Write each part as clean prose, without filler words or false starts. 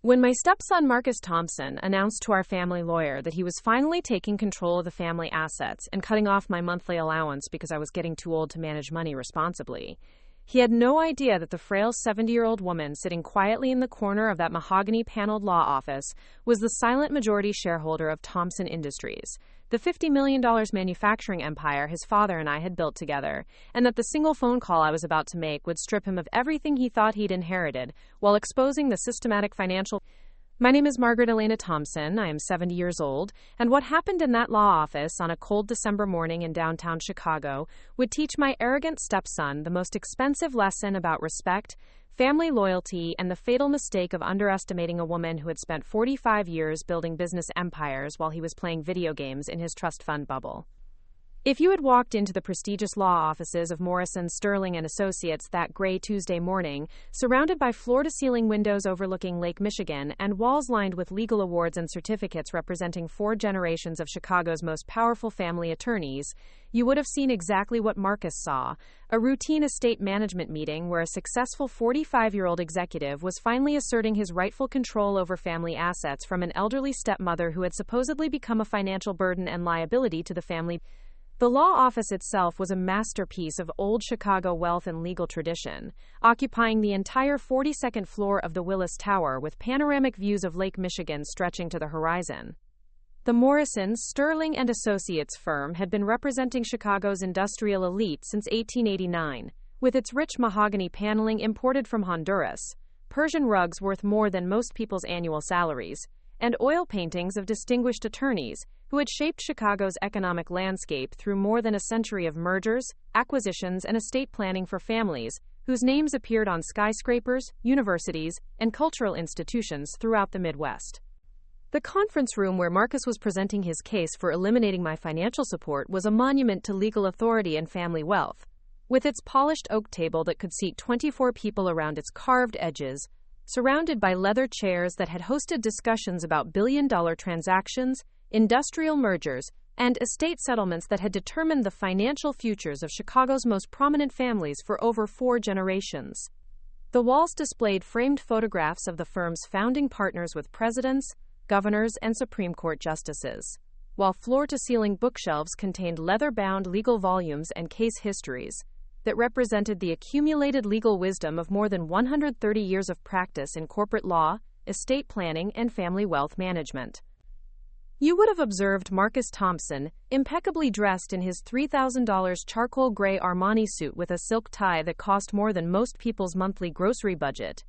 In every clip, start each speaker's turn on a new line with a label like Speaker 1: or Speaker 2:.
Speaker 1: When my stepson Marcus Thompson announced to our family lawyer that he was finally taking control of the family assets and cutting off my monthly allowance because I was getting too old to manage money responsibly, he had no idea that the frail 70-year-old woman sitting quietly in the corner of that mahogany-paneled law office was the silent majority shareholder of Thompson Industries, the $50 million manufacturing empire his father and I had built together, and that the single phone call I was about to make would strip him of everything he thought he'd inherited while exposing the systematic financial. My name is Margaret Elena Thompson. I am 70 years old, and what happened in that law office on a cold December morning in downtown Chicago would teach my arrogant stepson the most expensive lesson about respect, family loyalty, and the fatal mistake of underestimating a woman who had spent 45 years building business empires while he was playing video games in his trust fund bubble. If you had walked into the prestigious law offices of Morrison, Sterling & Associates that gray Tuesday morning, surrounded by floor-to-ceiling windows overlooking Lake Michigan and walls lined with legal awards and certificates representing 4 generations of Chicago's most powerful family attorneys, you would have seen exactly what Marcus saw, a routine estate management meeting where a successful 45-year-old executive was finally asserting his rightful control over family assets from an elderly stepmother who had supposedly become a financial burden and liability to the family. The law office itself was a masterpiece of old Chicago wealth and legal tradition, occupying the entire 42nd floor of the Willis Tower with panoramic views of Lake Michigan stretching to the horizon. The Morrison, Sterling & Associates firm had been representing Chicago's industrial elite since 1889, with its rich mahogany paneling imported from Honduras, Persian rugs worth more than most people's annual salaries, and oil paintings of distinguished attorneys who had shaped Chicago's economic landscape through more than a century of mergers, acquisitions, and estate planning for families whose names appeared on skyscrapers, universities, and cultural institutions throughout the Midwest. The conference room where Marcus was presenting his case for eliminating my financial support was a monument to legal authority and family wealth, with its polished oak table that could seat 24 people around its carved edges, surrounded by leather chairs that had hosted discussions about billion-dollar transactions, industrial mergers, and estate settlements that had determined the financial futures of Chicago's most prominent families for over 4 generations. The walls displayed framed photographs of the firm's founding partners with presidents, governors, and Supreme Court justices, while floor-to-ceiling bookshelves contained leather-bound legal volumes and case histories that represented the accumulated legal wisdom of more than 130 years of practice in corporate law, estate planning, and family wealth management. You would have observed Marcus Thompson, impeccably dressed in his $3,000 charcoal gray Armani suit with a silk tie that cost more than most people's monthly grocery budget,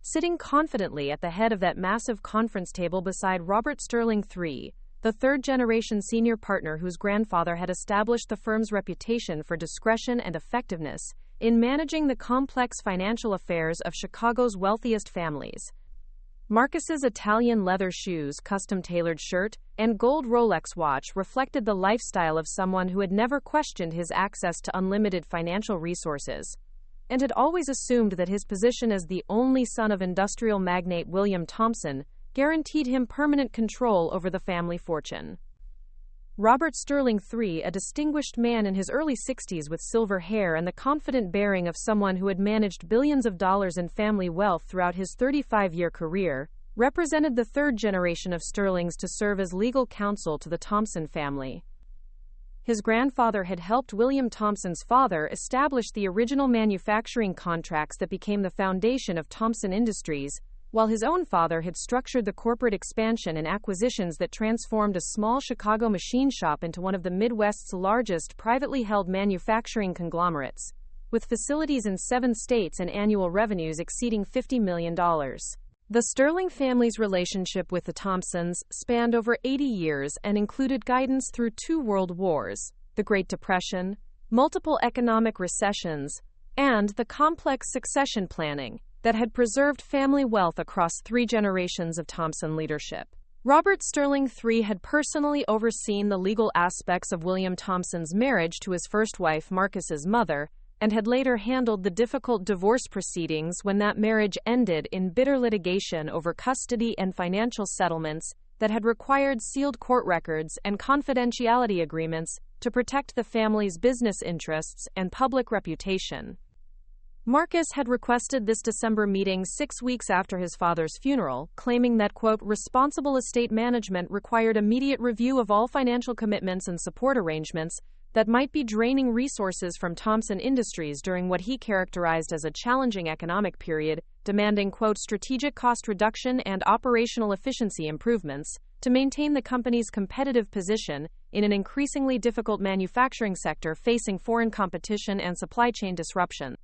Speaker 1: sitting confidently at the head of that massive conference table beside Robert Sterling III, the third-generation senior partner whose grandfather had established the firm's reputation for discretion and effectiveness in managing the complex financial affairs of Chicago's wealthiest families. Marcus's Italian leather shoes, custom-tailored shirt, and gold Rolex watch reflected the lifestyle of someone who had never questioned his access to unlimited financial resources, and had always assumed that his position as the only son of industrial magnate William Thompson guaranteed him permanent control over the family fortune. Robert Sterling III, a distinguished man in his early 60s with silver hair and the confident bearing of someone who had managed billions of dollars in family wealth throughout his 35-year career, represented the third generation of Sterlings to serve as legal counsel to the Thompson family. His grandfather had helped William Thompson's father establish the original manufacturing contracts that became the foundation of Thompson Industries, while his own father had structured the corporate expansion and acquisitions that transformed a small Chicago machine shop into one of the Midwest's largest privately held manufacturing conglomerates, with facilities in 7 states and annual revenues exceeding $50 million. The Sterling family's relationship with the Thompsons spanned over 80 years and included guidance through 2 world wars, the Great Depression, multiple economic recessions, and the complex succession planning that had preserved family wealth across 3 generations of Thompson leadership. Robert Sterling III had personally overseen the legal aspects of William Thompson's marriage to his first wife, Marcus's mother, and had later handled the difficult divorce proceedings when that marriage ended in bitter litigation over custody and financial settlements that had required sealed court records and confidentiality agreements to protect the family's business interests and public reputation. Marcus had requested this December meeting 6 weeks after his father's funeral, claiming that, quote, responsible estate management required immediate review of all financial commitments and support arrangements that might be draining resources from Thompson Industries during what he characterized as a challenging economic period, demanding, quote, strategic cost reduction and operational efficiency improvements to maintain the company's competitive position in an increasingly difficult manufacturing sector facing foreign competition and supply chain disruption.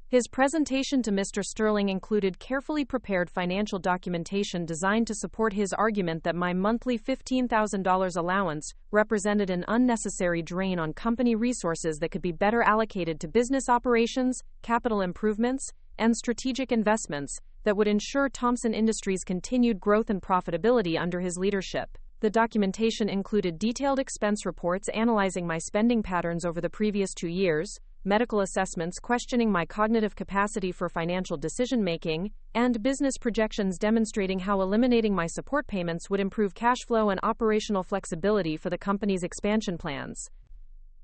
Speaker 1: His presentation to Mr. Sterling included carefully prepared financial documentation designed to support his argument that my monthly $15,000 allowance represented an unnecessary drain on company resources that could be better allocated to business operations, capital improvements, and strategic investments that would ensure Thompson Industries' continued growth and profitability under his leadership. The documentation included detailed expense reports analyzing my spending patterns over the previous 2 years, medical assessments questioning my cognitive capacity for financial decision-making, and business projections demonstrating how eliminating my support payments would improve cash flow and operational flexibility for the company's expansion plans.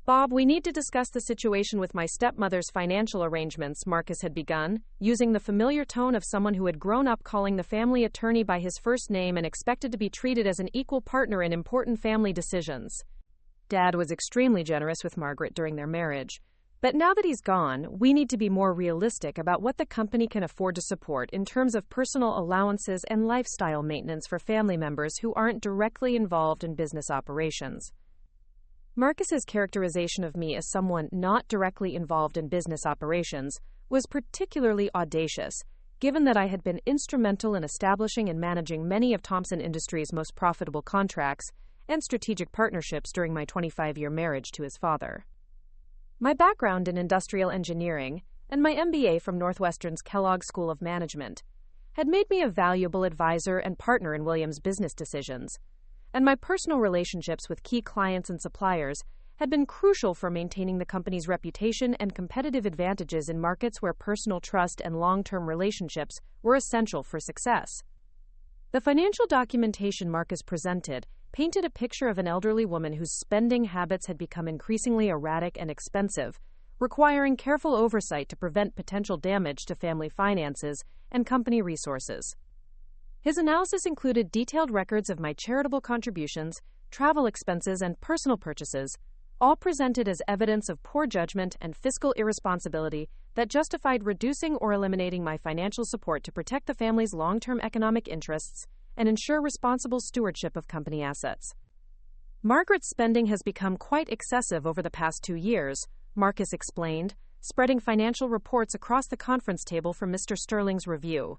Speaker 1: Bob, we need to discuss the situation with my stepmother's financial arrangements, Marcus had begun, using the familiar tone of someone who had grown up calling the family attorney by his first name and expected to be treated as an equal partner in important family decisions. Dad was extremely generous with Margaret during their marriage. But now that he's gone, we need to be more realistic about what the company can afford to support in terms of personal allowances and lifestyle maintenance for family members who aren't directly involved in business operations. Marcus's characterization of me as someone not directly involved in business operations was particularly audacious, given that I had been instrumental in establishing and managing many of Thompson Industries' most profitable contracts and strategic partnerships during my 25-year marriage to his father. My background in industrial engineering and my MBA from Northwestern's Kellogg School of Management had made me a valuable advisor and partner in Williams' business decisions, and my personal relationships with key clients and suppliers had been crucial for maintaining the company's reputation and competitive advantages in markets where personal trust and long-term relationships were essential for success. The financial documentation Marcus presented painted a picture of an elderly woman whose spending habits had become increasingly erratic and expensive, requiring careful oversight to prevent potential damage to family finances and company resources. His analysis included detailed records of my charitable contributions, travel expenses, and personal purchases, all presented as evidence of poor judgment and fiscal irresponsibility that justified reducing or eliminating my financial support to protect the family's long-term economic interests and ensure responsible stewardship of company assets. Margaret's spending has become quite excessive over the past 2 years, Marcus explained, spreading financial reports across the conference table from Mr. Sterling's review.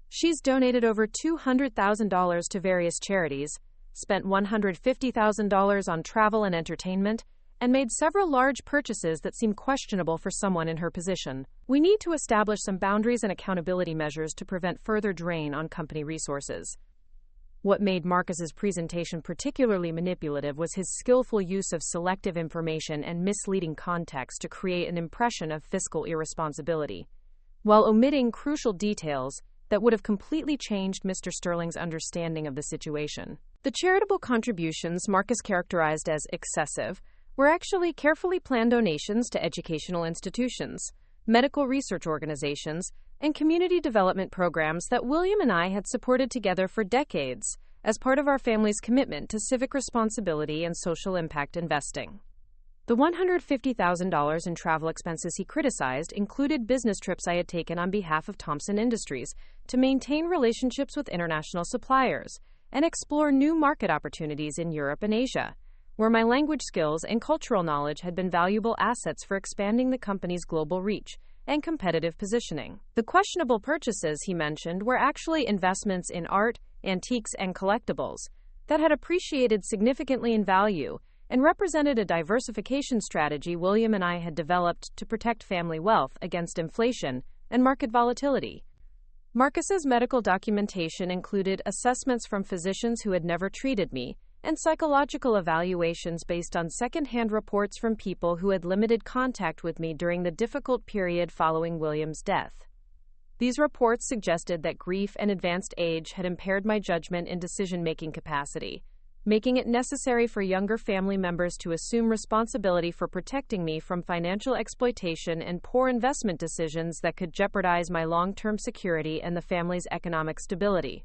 Speaker 1: She's donated over $200,000 to various charities, spent $150,000 on travel and entertainment, and made several large purchases that seem questionable for someone in her position. We need to establish some boundaries and accountability measures to prevent further drain on company resources. What made Marcus's presentation particularly manipulative was his skillful use of selective information and misleading context to create an impression of fiscal irresponsibility, while omitting crucial details that would have completely changed Mr. Sterling's understanding of the situation. The charitable contributions Marcus characterized as excessive were actually carefully planned donations to educational institutions, medical research organizations, and community development programs that William and I had supported together for decades as part of our family's commitment to civic responsibility and social impact investing. The $150,000 in travel expenses he criticized included business trips I had taken on behalf of Thompson Industries to maintain relationships with international suppliers and explore new market opportunities in Europe and Asia, where my language skills and cultural knowledge had been valuable assets for expanding the company's global reach and competitive positioning. The questionable purchases he mentioned were actually investments in art, antiques, and collectibles that had appreciated significantly in value and represented a diversification strategy William and I had developed to protect family wealth against inflation and market volatility. Marcus's medical documentation included assessments from physicians who had never treated me and psychological evaluations based on second-hand reports from people who had limited contact with me during the difficult period following William's death. These reports suggested that grief and advanced age had impaired my judgment and decision-making capacity, making it necessary for younger family members to assume responsibility for protecting me from financial exploitation and poor investment decisions that could jeopardize my long-term security and the family's economic stability.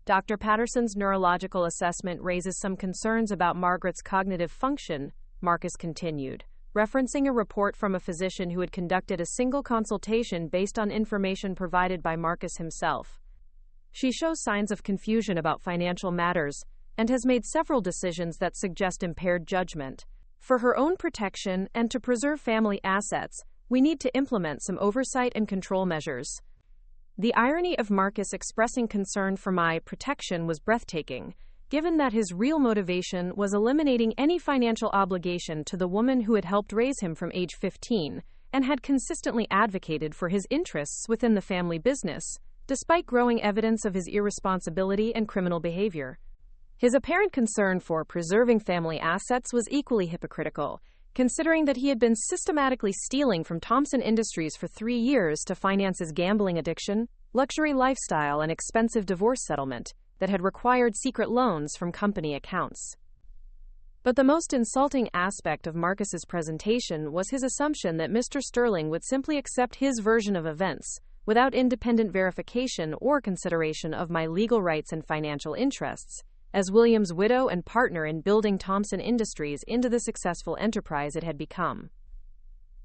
Speaker 1: Dr. Patterson's neurological assessment raises some concerns about Margaret's cognitive function, Marcus continued, referencing a report from a physician who had conducted a single consultation based on information provided by Marcus himself. She shows signs of confusion about financial matters and has made several decisions that suggest impaired judgment. For her own protection and to preserve family assets, we need to implement some oversight and control measures. The irony of Marcus expressing concern for my protection was breathtaking, given that his real motivation was eliminating any financial obligation to the woman who had helped raise him from age 15 and had consistently advocated for his interests within the family business, despite growing evidence of his irresponsibility and criminal behavior. His apparent concern for preserving family assets was equally hypocritical, considering that he had been systematically stealing from Thompson Industries for 3 years to finance his gambling addiction, luxury lifestyle, and expensive divorce settlement that had required secret loans from company accounts. But the most insulting aspect of Marcus's presentation was his assumption that Mr. Sterling would simply accept his version of events, without independent verification or consideration of my legal rights and financial interests, as William's widow and partner in building Thompson Industries into the successful enterprise it had become.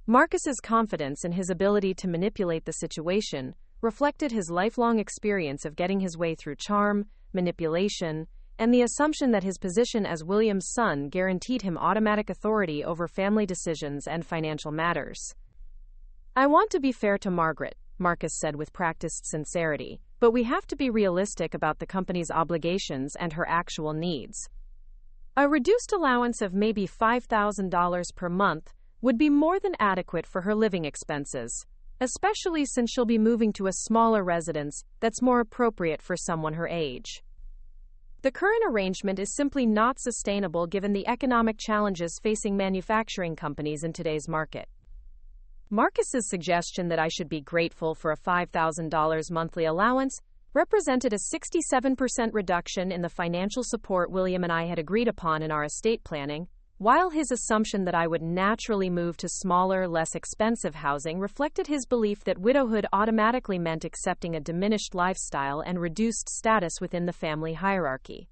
Speaker 1: Marcus's confidence in his ability to manipulate the situation reflected his lifelong experience of getting his way through charm, manipulation, and the assumption that his position as William's son guaranteed him automatic authority over family decisions and financial matters. "I want to be fair to Margaret," Marcus said with practiced sincerity, "but we have to be realistic about the company's obligations and her actual needs. A reduced allowance of maybe $5,000 per month would be more than adequate for her living expenses, especially since she'll be moving to a smaller residence that's more appropriate for someone her age. The current arrangement is simply not sustainable given the economic challenges facing manufacturing companies in today's market." Marcus's suggestion that I should be grateful for a $5,000 monthly allowance represented a 67% reduction in the financial support William and I had agreed upon in our estate planning, while his assumption that I would naturally move to smaller, less expensive housing reflected his belief that widowhood automatically meant accepting a diminished lifestyle and reduced status within the family hierarchy.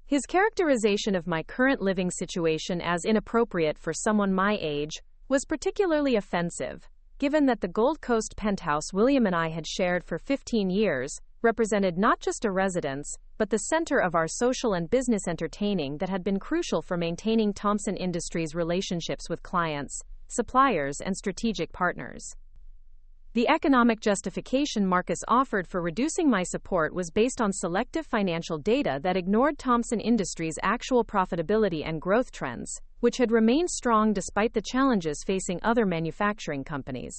Speaker 1: His characterization of my current living situation as inappropriate for someone my age was particularly offensive, given that the Gold Coast penthouse William and I had shared for 15 years represented not just a residence, but the center of our social and business entertaining that had been crucial for maintaining Thompson Industries' relationships with clients, suppliers, and strategic partners. The economic justification Marcus offered for reducing my support was based on selective financial data that ignored Thompson Industries' actual profitability and growth trends, which had remained strong despite the challenges facing other manufacturing companies.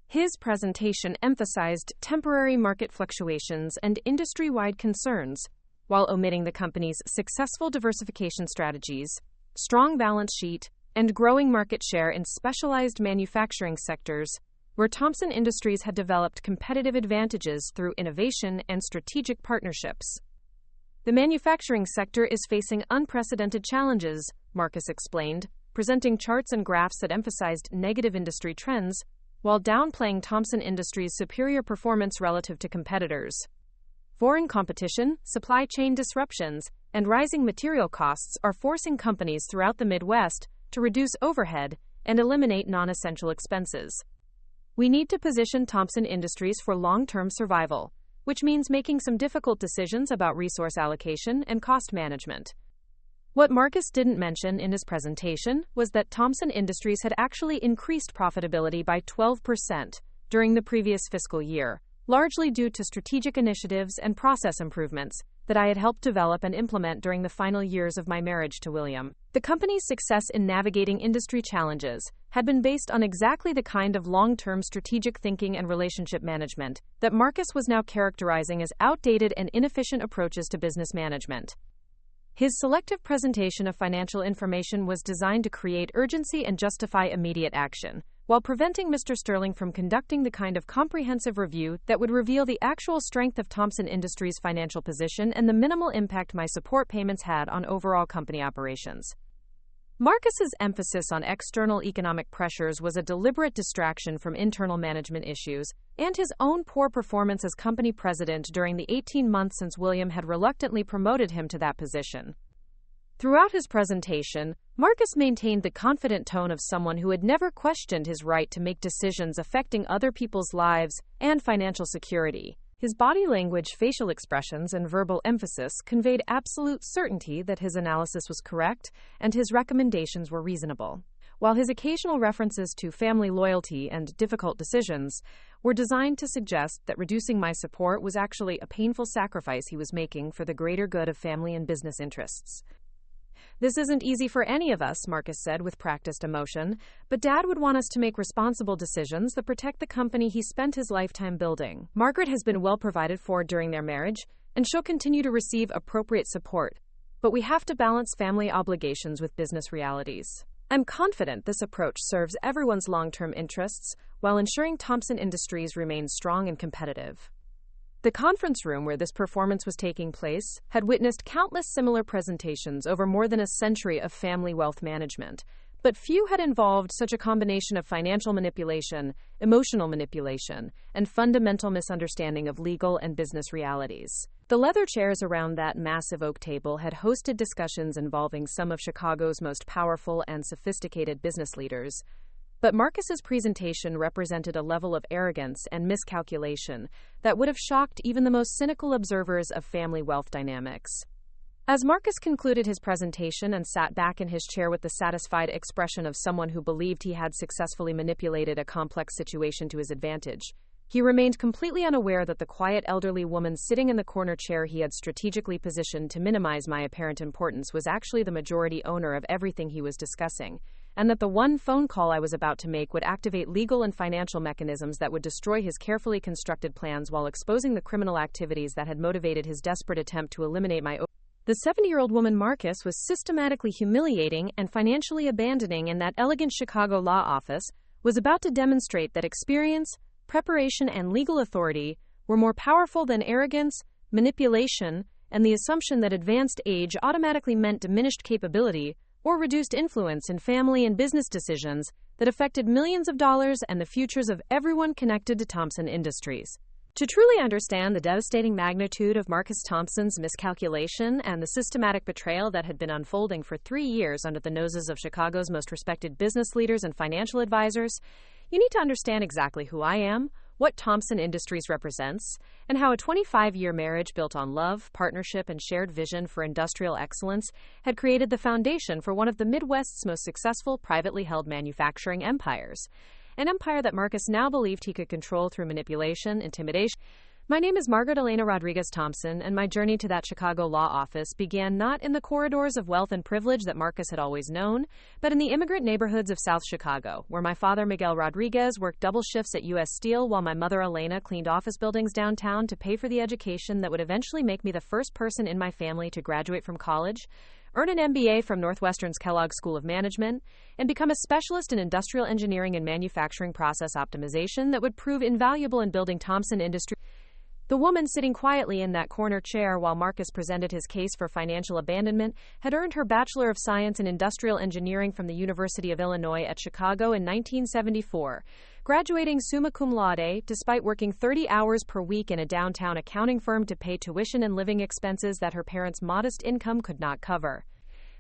Speaker 1: His presentation emphasized temporary market fluctuations and industry-wide concerns, while omitting the company's successful diversification strategies, strong balance sheet, and growing market share in specialized manufacturing sectors, where Thompson Industries had developed competitive advantages through innovation and strategic partnerships. "The manufacturing sector is facing unprecedented challenges," Marcus explained, presenting charts and graphs that emphasized negative industry trends, while downplaying Thompson Industries' superior performance relative to competitors. "Foreign competition, supply chain disruptions, and rising material costs are forcing companies throughout the Midwest to reduce overhead and eliminate non-essential expenses. We need to position Thompson Industries for long-term survival, which means making some difficult decisions about resource allocation and cost management." What Marcus didn't mention in his presentation was that Thompson Industries had actually increased profitability by 12% during the previous fiscal year, largely due to strategic initiatives and process improvements that I had helped develop and implement during the final years of my marriage to William. The company's success in navigating industry challenges had been based on exactly the kind of long-term strategic thinking and relationship management that Marcus was now characterizing as outdated and inefficient approaches to business management. His selective presentation of financial information was designed to create urgency and justify immediate action, while preventing Mr. Sterling from conducting the kind of comprehensive review that would reveal the actual strength of Thompson Industries' financial position and the minimal impact my support payments had on overall company operations. Marcus's emphasis on external economic pressures was a deliberate distraction from internal management issues and his own poor performance as company president during the 18 months since William had reluctantly promoted him to that position. Throughout his presentation, Marcus maintained the confident tone of someone who had never questioned his right to make decisions affecting other people's lives and financial security. His body language, facial expressions, and verbal emphasis conveyed absolute certainty that his analysis was correct and his recommendations were reasonable, while his occasional references to family loyalty and difficult decisions were designed to suggest that reducing my support was actually a painful sacrifice he was making for the greater good of family and business interests. "This isn't easy for any of us," Marcus said with practiced emotion, "but Dad would want us to make responsible decisions that protect the company he spent his lifetime building. Margaret has been well provided for during their marriage, and she'll continue to receive appropriate support. But we have to balance family obligations with business realities. I'm confident this approach serves everyone's long-term interests while ensuring Thompson Industries remains strong and competitive." The conference room where this performance was taking place had witnessed countless similar presentations over more than a century of family wealth management, but few had involved such a combination of financial manipulation, emotional manipulation, and fundamental misunderstanding of legal and business realities. The leather chairs around that massive oak table had hosted discussions involving some of Chicago's most powerful and sophisticated business leaders, but Marcus's presentation represented a level of arrogance and miscalculation that would have shocked even the most cynical observers of family wealth dynamics. As Marcus concluded his presentation and sat back in his chair with the satisfied expression of someone who believed he had successfully manipulated a complex situation to his advantage, he remained completely unaware that the quiet elderly woman sitting in the corner chair he had strategically positioned to minimize my apparent importance was actually the majority owner of everything he was discussing, and that the one phone call I was about to make would activate legal and financial mechanisms that would destroy his carefully constructed plans while exposing the criminal activities that had motivated his desperate attempt to eliminate my. The 70-year-old woman Marcus was systematically humiliating and financially abandoning in that elegant Chicago law office was about to demonstrate that experience, preparation, and legal authority were more powerful than arrogance, manipulation, and the assumption that advanced age automatically meant diminished capability or reduced influence in family and business decisions that affected millions of dollars and the futures of everyone connected to Thompson Industries. To truly understand the devastating magnitude of Marcus Thompson's miscalculation and the systematic betrayal that had been unfolding for 3 years under the noses of Chicago's most respected business leaders and financial advisors, you need to understand exactly who I am, what Thompson Industries represents, and how a 25-year marriage built on love, partnership, and shared vision for industrial excellence had created the foundation for one of the Midwest's most successful privately held manufacturing empires. An empire that Marcus now believed he could control through manipulation, intimidation. My name is Margaret Elena Thompson, and my journey to that Chicago law office began not in the corridors of wealth and privilege that Marcus had always known, but in the immigrant neighborhoods of South Chicago, where my father Miguel Rodriguez worked double shifts at U.S. Steel while my mother Elena cleaned office buildings downtown to pay for the education that would eventually make me the first person in my family to graduate from college, earn an MBA from Northwestern's Kellogg School of Management, and become a specialist in industrial engineering and manufacturing process optimization that would prove invaluable in building Thompson Industries. The woman sitting quietly in that corner chair while Marcus presented his case for financial abandonment had earned her Bachelor of Science in Industrial Engineering from the University of Illinois at Chicago in 1974, graduating summa cum laude despite working 30 hours per week in a downtown accounting firm to pay tuition and living expenses that her parents' modest income could not cover.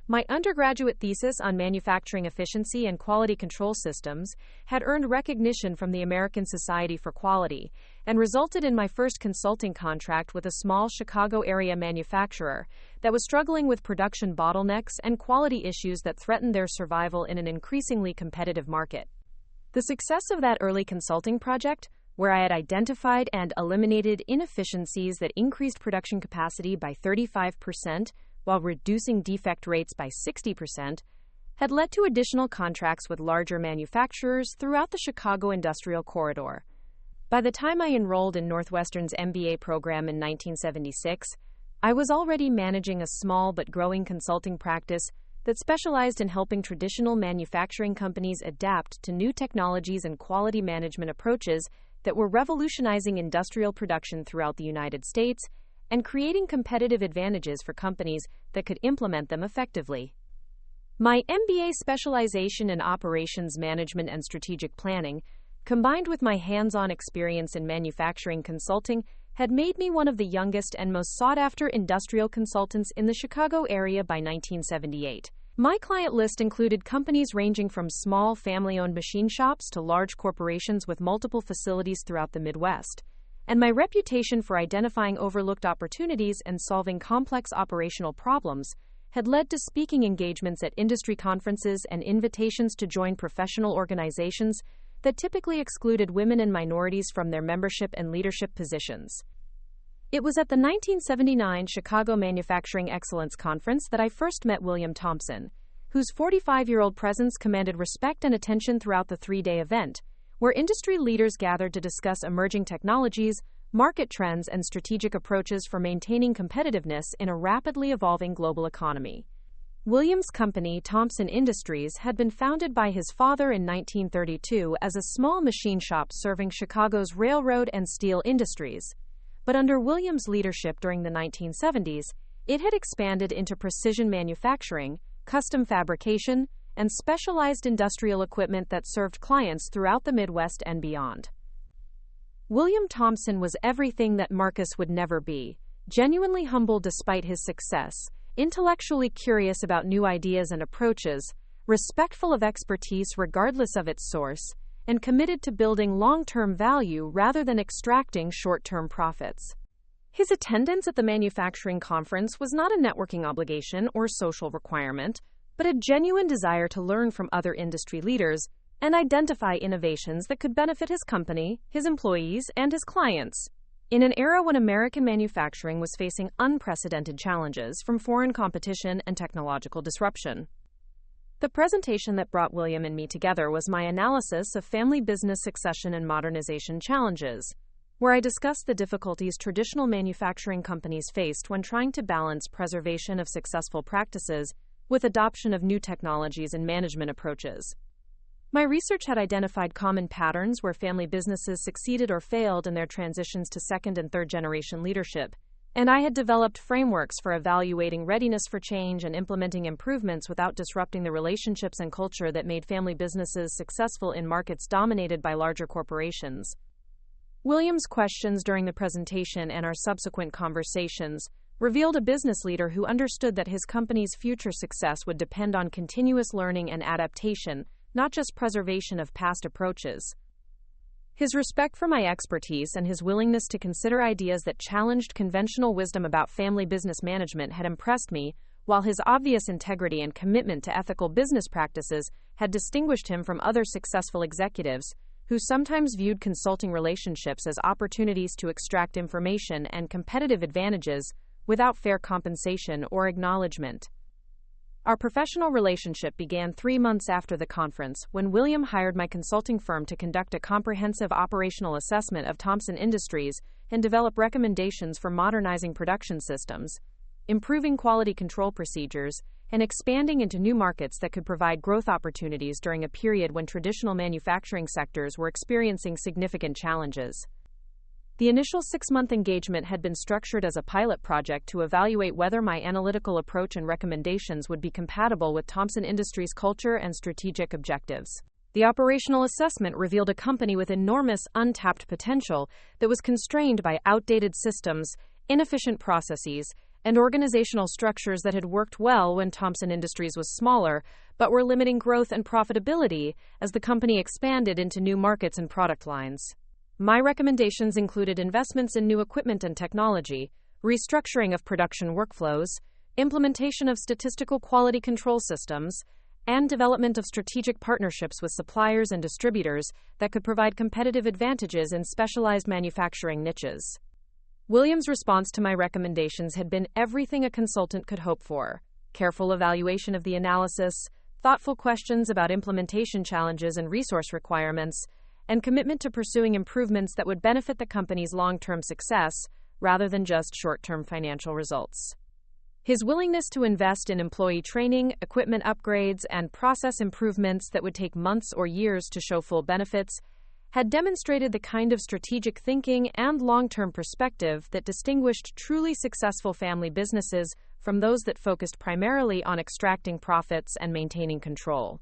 Speaker 1: My undergraduate thesis on manufacturing efficiency and quality control systems had earned recognition from the American Society for Quality and resulted in my first consulting contract with a small Chicago area manufacturer that was struggling with production bottlenecks and quality issues that threatened their survival in an increasingly competitive market. The success of that early consulting project, where I had identified and eliminated inefficiencies that increased production capacity by 35%, while reducing defect rates by 60%, had led to additional contracts with larger manufacturers throughout the Chicago industrial corridor. By the time I enrolled in Northwestern's MBA program in 1976, I was already managing a small but growing consulting practice that specialized in helping traditional manufacturing companies adapt to new technologies and quality management approaches that were revolutionizing industrial production throughout the United States and creating competitive advantages for companies that could implement them effectively. My MBA specialization in operations management and strategic planning, combined with my hands-on experience in manufacturing consulting, had made me one of the youngest and most sought-after industrial consultants in the Chicago area by 1978. My client list included companies ranging from small family-owned machine shops to large corporations with multiple facilities throughout the Midwest, and my reputation for identifying overlooked opportunities and solving complex operational problems had led to speaking engagements at industry conferences and invitations to join professional organizations that typically excluded women and minorities from their membership and leadership positions. It was at the 1979 Chicago Manufacturing Excellence Conference that I first met William Thompson, whose 45-year-old presence commanded respect and attention throughout the three-day event, where industry leaders gathered to discuss emerging technologies, market trends, and strategic approaches for maintaining competitiveness in a rapidly evolving global economy. William's company, Thompson Industries, had been founded by his father in 1932 as a small machine shop serving Chicago's railroad and steel industries. But under William's leadership during the 1970s, it had expanded into precision manufacturing, custom fabrication, and specialized industrial equipment that served clients throughout the Midwest and beyond. William Thompson was everything that Marcus would never be: genuinely humble despite his success, intellectually curious about new ideas and approaches, respectful of expertise regardless of its source, and committed to building long-term value rather than extracting short-term profits. His attendance at the manufacturing conference was not a networking obligation or social requirement, but a genuine desire to learn from other industry leaders and identify innovations that could benefit his company, his employees, and his clients. In an era when American manufacturing was facing unprecedented challenges from foreign competition and technological disruption. The presentation that brought William and me together was my analysis of family business succession and modernization challenges, where I discussed the difficulties traditional manufacturing companies faced when trying to balance preservation of successful practices with adoption of new technologies and management approaches. My research had identified common patterns where family businesses succeeded or failed in their transitions to second and third generation leadership, and I had developed frameworks for evaluating readiness for change and implementing improvements without disrupting the relationships and culture that made family businesses successful in markets dominated by larger corporations. William's questions during the presentation and our subsequent conversations revealed a business leader who understood that his company's future success would depend on continuous learning and adaptation, not just preservation of past approaches. His respect for my expertise and his willingness to consider ideas that challenged conventional wisdom about family business management had impressed me, while his obvious integrity and commitment to ethical business practices had distinguished him from other successful executives who sometimes viewed consulting relationships as opportunities to extract information and competitive advantages without fair compensation or acknowledgement. Our professional relationship began 3 months after the conference, when William hired my consulting firm to conduct a comprehensive operational assessment of Thompson Industries and develop recommendations for modernizing production systems, improving quality control procedures, and expanding into new markets that could provide growth opportunities during a period when traditional manufacturing sectors were experiencing significant challenges. The initial 6-month engagement had been structured as a pilot project to evaluate whether my analytical approach and recommendations would be compatible with Thompson Industries' culture and strategic objectives. The operational assessment revealed a company with enormous untapped potential that was constrained by outdated systems, inefficient processes, and organizational structures that had worked well when Thompson Industries was smaller, but were limiting growth and profitability as the company expanded into new markets and product lines. My recommendations included investments in new equipment and technology, restructuring of production workflows, implementation of statistical quality control systems, and development of strategic partnerships with suppliers and distributors that could provide competitive advantages in specialized manufacturing niches. William's response to my recommendations had been everything a consultant could hope for: careful evaluation of the analysis, thoughtful questions about implementation challenges and resource requirements, and commitment to pursuing improvements that would benefit the company's long-term success rather than just short-term financial results. His willingness to invest in employee training, equipment upgrades, and process improvements that would take months or years to show full benefits had demonstrated the kind of strategic thinking and long-term perspective that distinguished truly successful family businesses from those that focused primarily on extracting profits and maintaining control.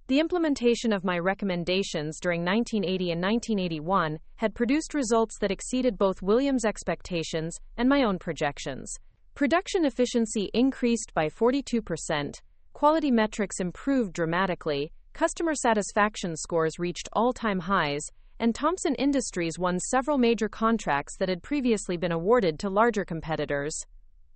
Speaker 1: The implementation of my recommendations during 1980 and 1981 had produced results that exceeded both Williams' expectations and my own projections. Production efficiency increased by 42%, quality metrics improved dramatically, customer satisfaction scores reached all-time highs, and Thompson Industries won several major contracts that had previously been awarded to larger competitors.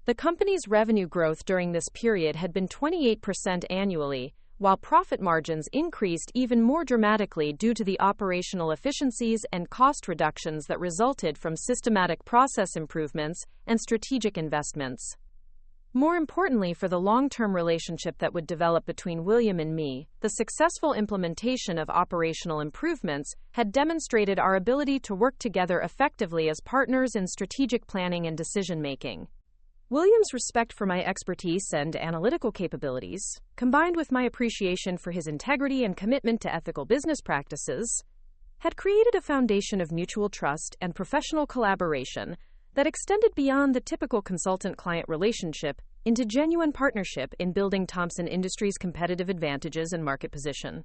Speaker 1: The company's revenue growth during this period had been 28% annually, while profit margins increased even more dramatically due to the operational efficiencies and cost reductions that resulted from systematic process improvements and strategic investments. More importantly, for the long-term relationship that would develop between William and me, the successful implementation of operational improvements had demonstrated our ability to work together effectively as partners in strategic planning and decision-making. William's respect for my expertise and analytical capabilities, combined with my appreciation for his integrity and commitment to ethical business practices, had created a foundation of mutual trust and professional collaboration that extended beyond the typical consultant-client relationship into genuine partnership in building Thompson Industries' competitive advantages and market position.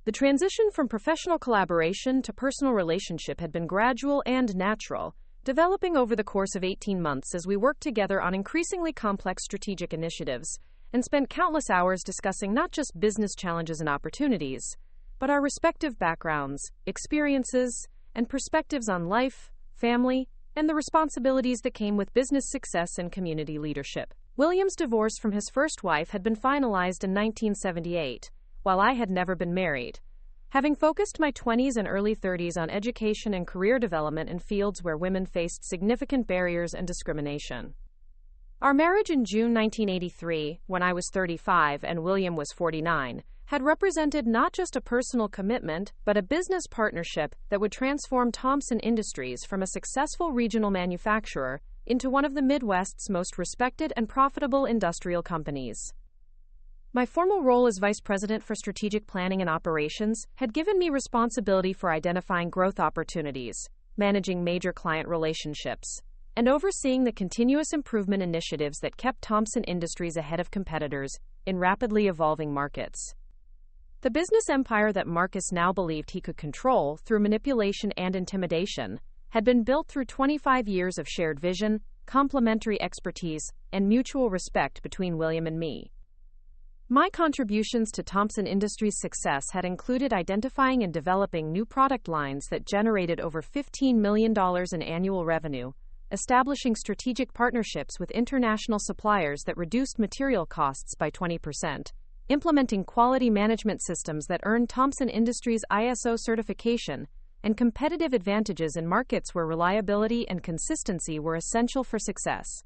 Speaker 1: The transition from professional collaboration to personal relationship had been gradual and natural, developing over the course of 18 months as we worked together on increasingly complex strategic initiatives and spent countless hours discussing not just business challenges and opportunities, but our respective backgrounds, experiences, and perspectives on life, family, and the responsibilities that came with business success and community leadership. William's divorce from his first wife had been finalized in 1978, while I had never been married. Having focused my 20s and early 30s on education and career development in fields where women faced significant barriers and discrimination. Our marriage in June 1983, when I was 35 and William was 49, had represented not just a personal commitment, but a business partnership that would transform Thompson Industries from a successful regional manufacturer into one of the Midwest's most respected and profitable industrial companies. My formal role as Vice President for Strategic Planning and Operations had given me responsibility for identifying growth opportunities, managing major client relationships, and overseeing the continuous improvement initiatives that kept Thompson Industries ahead of competitors in rapidly evolving markets. The business empire that Marcus now believed he could control through manipulation and intimidation had been built through 25 years of shared vision, complementary expertise, and mutual respect between William and me. My contributions to Thompson Industries' success had included identifying and developing new product lines that generated over $15 million in annual revenue, establishing strategic partnerships with international suppliers that reduced material costs by 20%, implementing quality management systems that earned Thompson Industries ISO certification, and competitive advantages in markets where reliability and consistency were essential for success.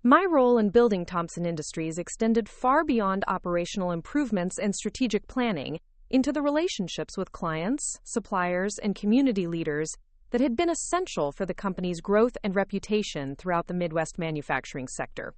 Speaker 1: My role in building Thompson Industries extended far beyond operational improvements and strategic planning into the relationships with clients, suppliers, and community leaders that had been essential for the company's growth and reputation throughout the Midwest manufacturing sector.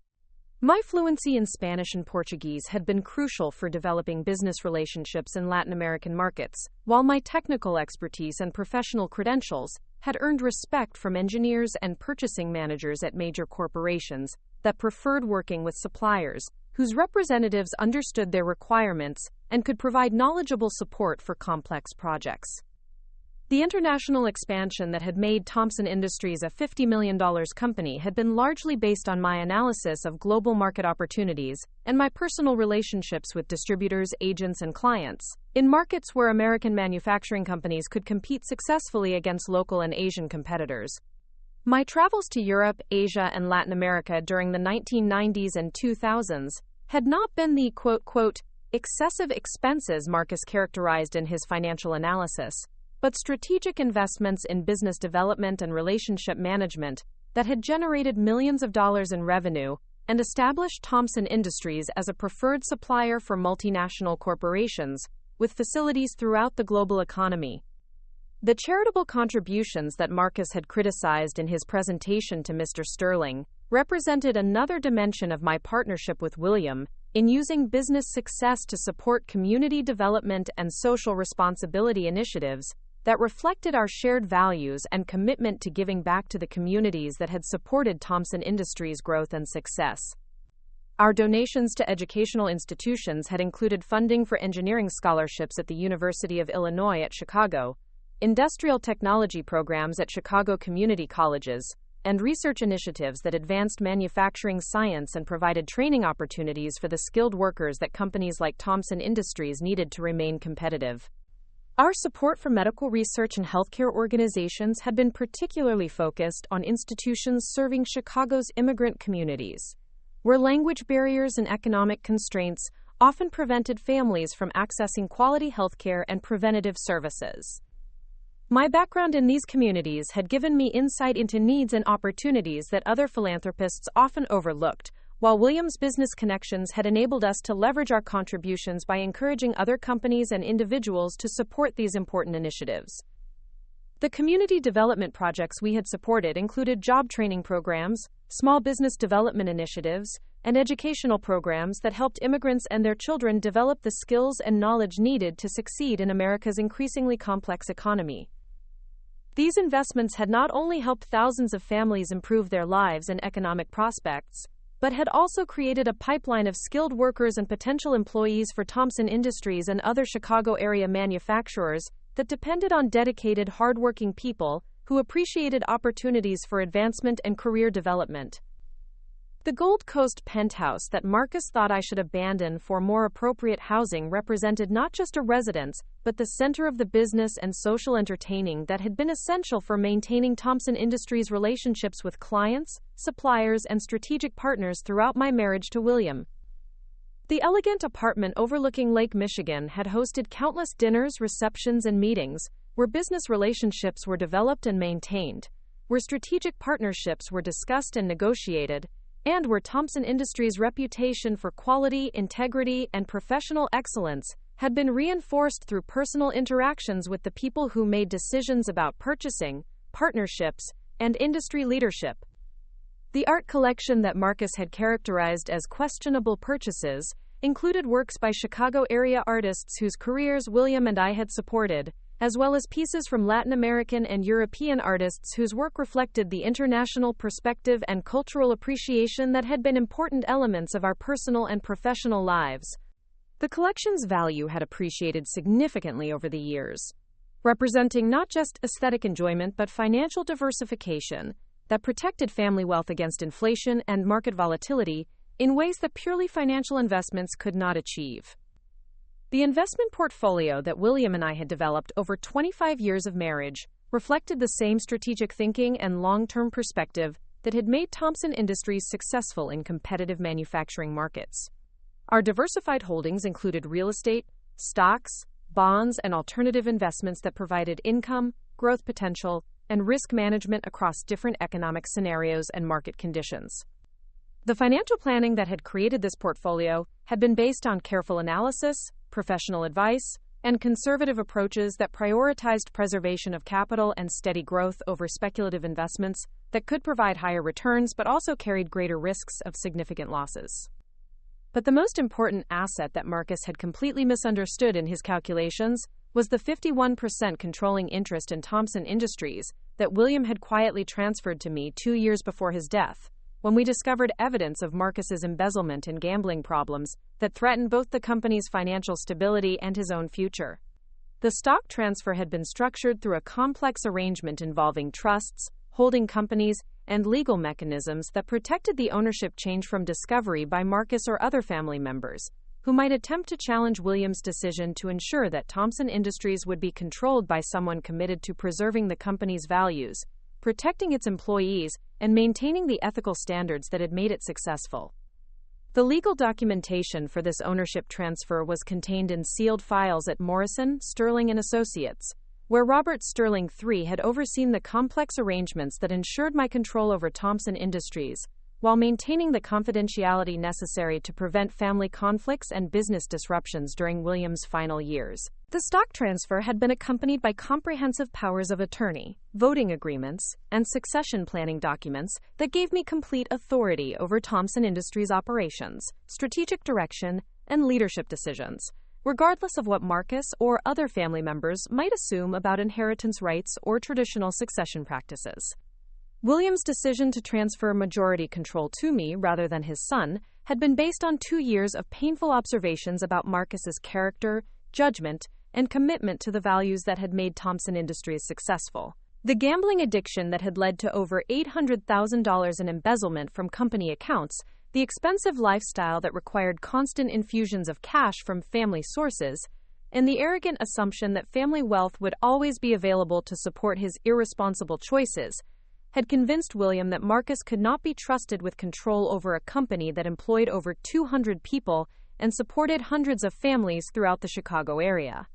Speaker 1: My fluency in Spanish and Portuguese had been crucial for developing business relationships in Latin American markets, while my technical expertise and professional credentials had earned respect from engineers and purchasing managers at major corporations that preferred working with suppliers whose representatives understood their requirements and could provide knowledgeable support for complex projects. The international expansion that had made Thompson Industries a $50 million company had been largely based on my analysis of global market opportunities and my personal relationships with distributors, agents, and clients in markets where American manufacturing companies could compete successfully against local and Asian competitors. My travels to Europe, Asia, and Latin America during the 1990s and 2000s had not been the quote, excessive expenses Marcus characterized in his financial analysis, but strategic investments in business development and relationship management that had generated millions of dollars in revenue and established Thompson Industries as a preferred supplier for multinational corporations with facilities throughout the global economy. The charitable contributions that Marcus had criticized in his presentation to Mr. Sterling represented another dimension of my partnership with William in using business success to support community development and social responsibility initiatives that reflected our shared values and commitment to giving back to the communities that had supported Thompson Industries' growth and success. Our donations to educational institutions had included funding for engineering scholarships at the University of Illinois at Chicago, industrial technology programs at Chicago community colleges, and research initiatives that advanced manufacturing science and provided training opportunities for the skilled workers that companies like Thompson Industries needed to remain competitive. Our support for medical research and healthcare organizations had been particularly focused on institutions serving Chicago's immigrant communities, where language barriers and economic constraints often prevented families from accessing quality healthcare and preventative services. My background in these communities had given me insight into needs and opportunities that other philanthropists often overlooked, while William's business connections had enabled us to leverage our contributions by encouraging other companies and individuals to support these important initiatives. The community development projects we had supported included job training programs, small business development initiatives, and educational programs that helped immigrants and their children develop the skills and knowledge needed to succeed in America's increasingly complex economy. These investments had not only helped thousands of families improve their lives and economic prospects, but had also created a pipeline of skilled workers and potential employees for Thompson Industries and other Chicago area manufacturers that depended on dedicated, hardworking people who appreciated opportunities for advancement and career development. The Gold Coast penthouse that Marcus thought I should abandon for more appropriate housing represented not just a residence, but the center of the business and social entertaining that had been essential for maintaining Thompson Industries' relationships with clients, suppliers, and strategic partners throughout my marriage to William. The elegant apartment overlooking Lake Michigan had hosted countless dinners, receptions, and meetings, where business relationships were developed and maintained, where strategic partnerships were discussed and negotiated, and where Thompson Industries' reputation for quality, integrity, and professional excellence had been reinforced through personal interactions with the people who made decisions about purchasing, partnerships, and industry leadership. The art collection that Marcus had characterized as questionable purchases included works by Chicago area artists whose careers William and I had supported, as well as pieces from Latin American and European artists whose work reflected the international perspective and cultural appreciation that had been important elements of our personal and professional lives. The collection's value had appreciated significantly over the years, representing not just aesthetic enjoyment but financial diversification that protected family wealth against inflation and market volatility in ways that purely financial investments could not achieve. The investment portfolio that William and I had developed over 25 years of marriage reflected the same strategic thinking and long-term perspective that had made Thompson Industries successful in competitive manufacturing markets. Our diversified holdings included real estate, stocks, bonds, and alternative investments that provided income, growth potential, and risk management across different economic scenarios and market conditions. The financial planning that had created this portfolio had been based on careful analysis, professional advice, and conservative approaches that prioritized preservation of capital and steady growth over speculative investments that could provide higher returns but also carried greater risks of significant losses. But the most important asset that Marcus had completely misunderstood in his calculations was the 51% controlling interest in Thompson Industries that William had quietly transferred to me 2 years before his death, when we discovered evidence of Marcus's embezzlement and gambling problems that threatened both the company's financial stability and his own future. The stock transfer had been structured through a complex arrangement involving trusts, holding companies, and legal mechanisms that protected the ownership change from discovery by Marcus or other family members, who might attempt to challenge William's decision to ensure that Thompson Industries would be controlled by someone committed to preserving the company's values, protecting its employees, and maintaining the ethical standards that had made it successful. The legal documentation for this ownership transfer was contained in sealed files at Morrison, Sterling & Associates, where Robert Sterling III had overseen the complex arrangements that ensured my control over Thompson Industries, while maintaining the confidentiality necessary to prevent family conflicts and business disruptions during Williams' final years. The stock transfer had been accompanied by comprehensive powers of attorney, voting agreements, and succession planning documents that gave me complete authority over Thompson Industries operations, strategic direction, and leadership decisions, regardless of what Marcus or other family members might assume about inheritance rights or traditional succession practices. Williams' decision to transfer majority control to me rather than his son had been based on 2 years of painful observations about Marcus's character, judgment, and commitment to the values that had made Thompson Industries successful. The gambling addiction that had led to over $800,000 in embezzlement from company accounts, the expensive lifestyle that required constant infusions of cash from family sources, and the arrogant assumption that family wealth would always be available to support his irresponsible choices, had convinced William that Marcus could not be trusted with control over a company that employed over 200 people and supported hundreds of families throughout the Chicago area.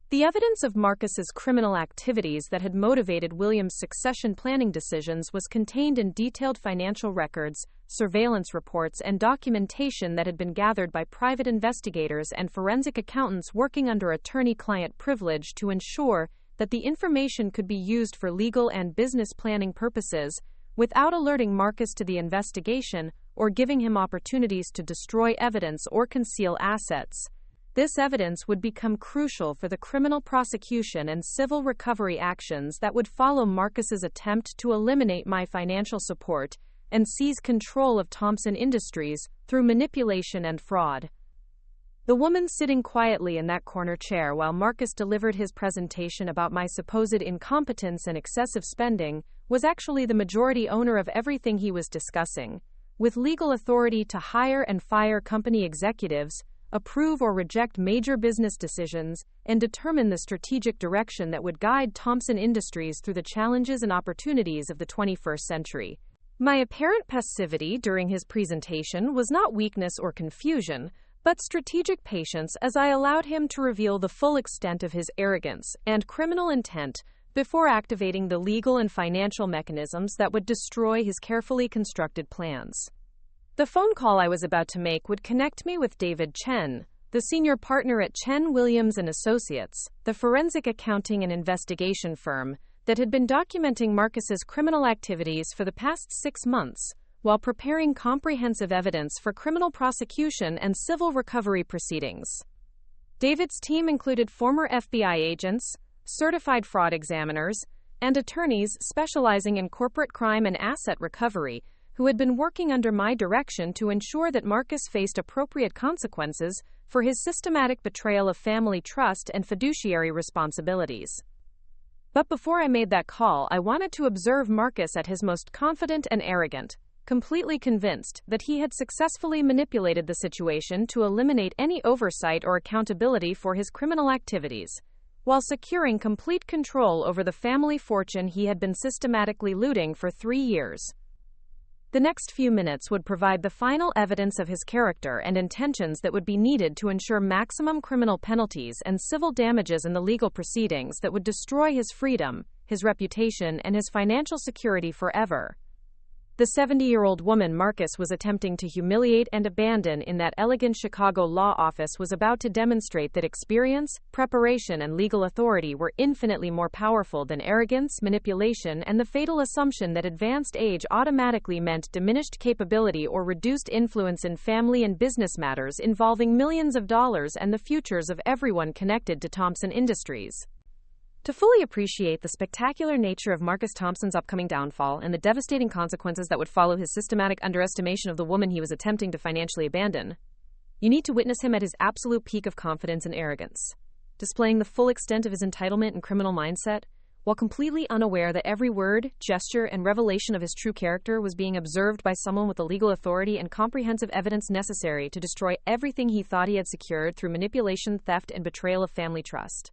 Speaker 1: The evidence of Marcus's criminal activities that had motivated Williams' succession planning decisions was contained in detailed financial records, surveillance reports, and documentation that had been gathered by private investigators and forensic accountants working under attorney-client privilege to ensure that the information could be used for legal and business planning purposes without alerting Marcus to the investigation or giving him opportunities to destroy evidence or conceal assets. This evidence would become crucial for the criminal prosecution and civil recovery actions that would follow Marcus's attempt to eliminate my financial support and seize control of Thompson Industries through manipulation and fraud. The woman sitting quietly in that corner chair while Marcus delivered his presentation about my supposed incompetence and excessive spending was actually the majority owner of everything he was discussing, with legal authority to hire and fire company executives, approve or reject major business decisions, and determine the strategic direction that would guide Thompson Industries through the challenges and opportunities of the 21st century. My apparent passivity during his presentation was not weakness or confusion, but strategic patience as I allowed him to reveal the full extent of his arrogance and criminal intent before activating the legal and financial mechanisms that would destroy his carefully constructed plans. The phone call I was about to make would connect me with David Chen, the senior partner at Chen Williams & Associates, the forensic accounting and investigation firm that had been documenting Marcus's criminal activities for the past 6 months, while preparing comprehensive evidence for criminal prosecution and civil recovery proceedings. David's team included former FBI agents, certified fraud examiners, and attorneys specializing in corporate crime and asset recovery, who had been working under my direction to ensure that Marcus faced appropriate consequences for his systematic betrayal of family trust and fiduciary responsibilities. But before I made that call, I wanted to observe Marcus at his most confident and arrogant, completely convinced that he had successfully manipulated the situation to eliminate any oversight or accountability for his criminal activities, while securing complete control over the family fortune he had been systematically looting for 3 years. The next few minutes would provide the final evidence of his character and intentions that would be needed to ensure maximum criminal penalties and civil damages in the legal proceedings that would destroy his freedom, his reputation, and his financial security forever. The 70-year-old woman Marcus was attempting to humiliate and abandon in that elegant Chicago law office was about to demonstrate that experience, preparation, and legal authority were infinitely more powerful than arrogance, manipulation, and the fatal assumption that advanced age automatically meant diminished capability or reduced influence in family and business matters involving millions of dollars and the futures of everyone connected to Thompson Industries. To fully appreciate the spectacular nature of Marcus Thompson's upcoming downfall and the devastating consequences that would follow his systematic underestimation of the woman he was attempting to financially abandon, you need to witness him at his absolute peak of confidence and arrogance, displaying the full extent of his entitlement and criminal mindset, while completely unaware that every word, gesture, and revelation of his true character was being observed by someone with the legal authority and comprehensive evidence necessary to destroy everything he thought he had secured through manipulation, theft, and betrayal of family trust.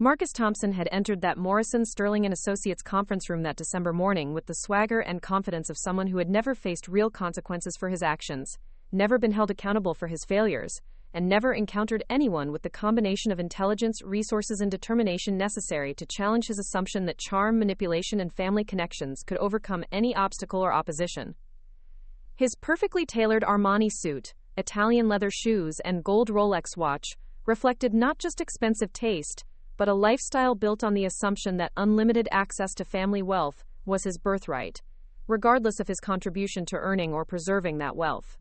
Speaker 1: Marcus Thompson had entered that Morrison, Sterling & Associates conference room that December morning with the swagger and confidence of someone who had never faced real consequences for his actions, never been held accountable for his failures, and never encountered anyone with the combination of intelligence, resources, and determination necessary to challenge his assumption that charm, manipulation, and family connections could overcome any obstacle or opposition. His perfectly tailored Armani suit, Italian leather shoes, and gold Rolex watch reflected not just expensive taste, but a lifestyle built on the assumption that unlimited access to family wealth was his birthright, regardless of his contribution to earning or preserving that wealth.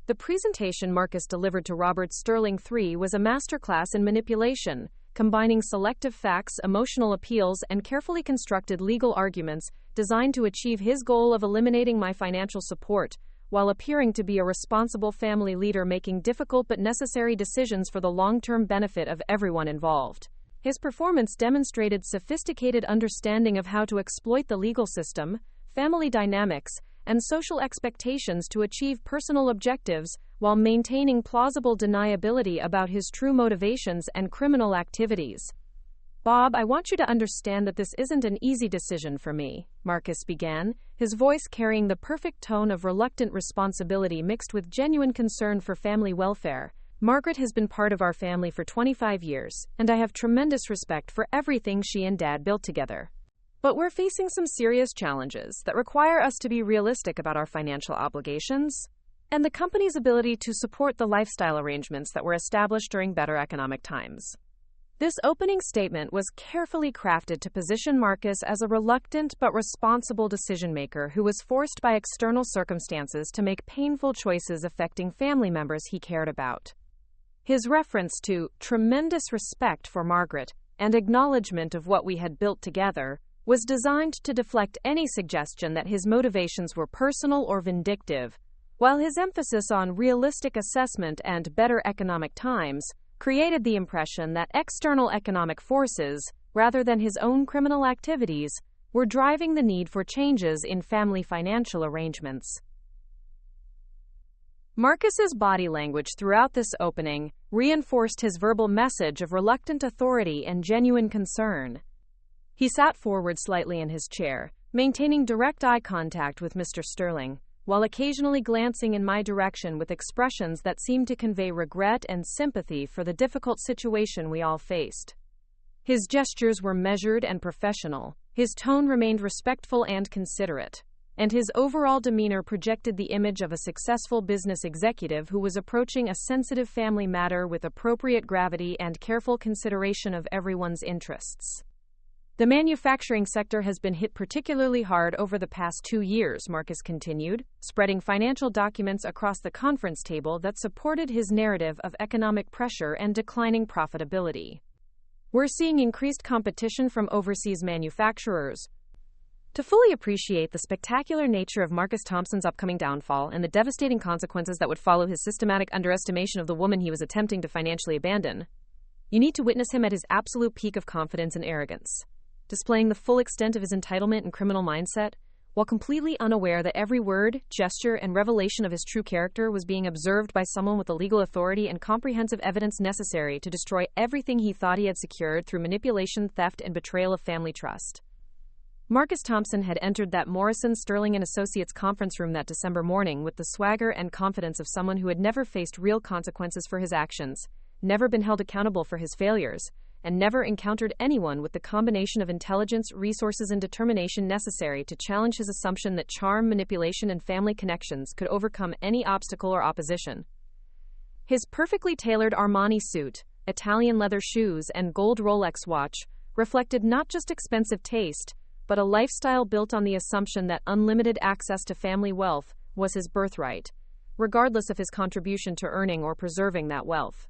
Speaker 1: The presentation Marcus delivered to Robert Sterling III was a masterclass in manipulation, combining selective facts, emotional appeals, and carefully constructed legal arguments designed to achieve his goal of eliminating my financial support, while appearing to be a responsible family leader making difficult but necessary decisions for the long-term benefit of everyone involved. His performance demonstrated sophisticated understanding of how to exploit the legal system, family dynamics, and social expectations to achieve personal objectives, while maintaining plausible deniability about his true motivations and criminal activities. "Bob, I want you to understand that this isn't an easy decision for me," Marcus began, his voice carrying the perfect tone of reluctant responsibility mixed with genuine concern for family welfare. "Margaret has been part of our family for 25 years, and I have tremendous respect for everything she and Dad built together. But we're facing some serious challenges that require us to be realistic about our financial obligations and the company's ability to support the lifestyle arrangements that were established during better economic times." This opening statement was carefully crafted to position Marcus as a reluctant but responsible decision-maker who was forced by external circumstances to make painful choices affecting family members he cared about. His reference to tremendous respect for Margaret and acknowledgement of what we had built together was designed to deflect any suggestion that his motivations were personal or vindictive, while his emphasis on realistic assessment and better economic times created the impression that external economic forces, rather than his own criminal activities, were driving the need for changes in family financial arrangements. Marcus's body language throughout this opening reinforced his verbal message of reluctant authority and genuine concern. He sat forward slightly in his chair, maintaining direct eye contact with Mr. Sterling, while occasionally glancing in my direction with expressions that seemed to convey regret and sympathy for the difficult situation we all faced. His gestures were measured and professional, his tone remained respectful and considerate, and his overall demeanor projected the image of a successful business executive who was approaching a sensitive family matter with appropriate gravity and careful consideration of everyone's interests. "The manufacturing sector has been hit particularly hard over the past 2 years," Marcus continued, spreading financial documents across the conference table that supported his narrative of economic pressure and declining profitability. "We're seeing increased competition from overseas manufacturers." To fully appreciate the spectacular nature of Marcus Thompson's upcoming downfall and the devastating consequences that would follow his systematic underestimation of the woman he was attempting to financially abandon, you need to witness him at his absolute peak of confidence and arrogance, displaying the full extent of his entitlement and criminal mindset, while completely unaware that every word, gesture, and revelation of his true character was being observed by someone with the legal authority and comprehensive evidence necessary to destroy everything he thought he had secured through manipulation, theft, and betrayal of family trust. Marcus Thompson had entered that Morrison, Sterling & Associates conference room that December morning with the swagger and confidence of someone who had never faced real consequences for his actions, never been held accountable for his failures, and never encountered anyone with the combination of intelligence, resources, and determination necessary to challenge his assumption that charm, manipulation, and family connections could overcome any obstacle or opposition. His perfectly tailored Armani suit, Italian leather shoes, and gold Rolex watch reflected not just expensive taste, but a lifestyle built on the assumption that unlimited access to family wealth was his birthright, regardless of his contribution to earning or preserving that wealth.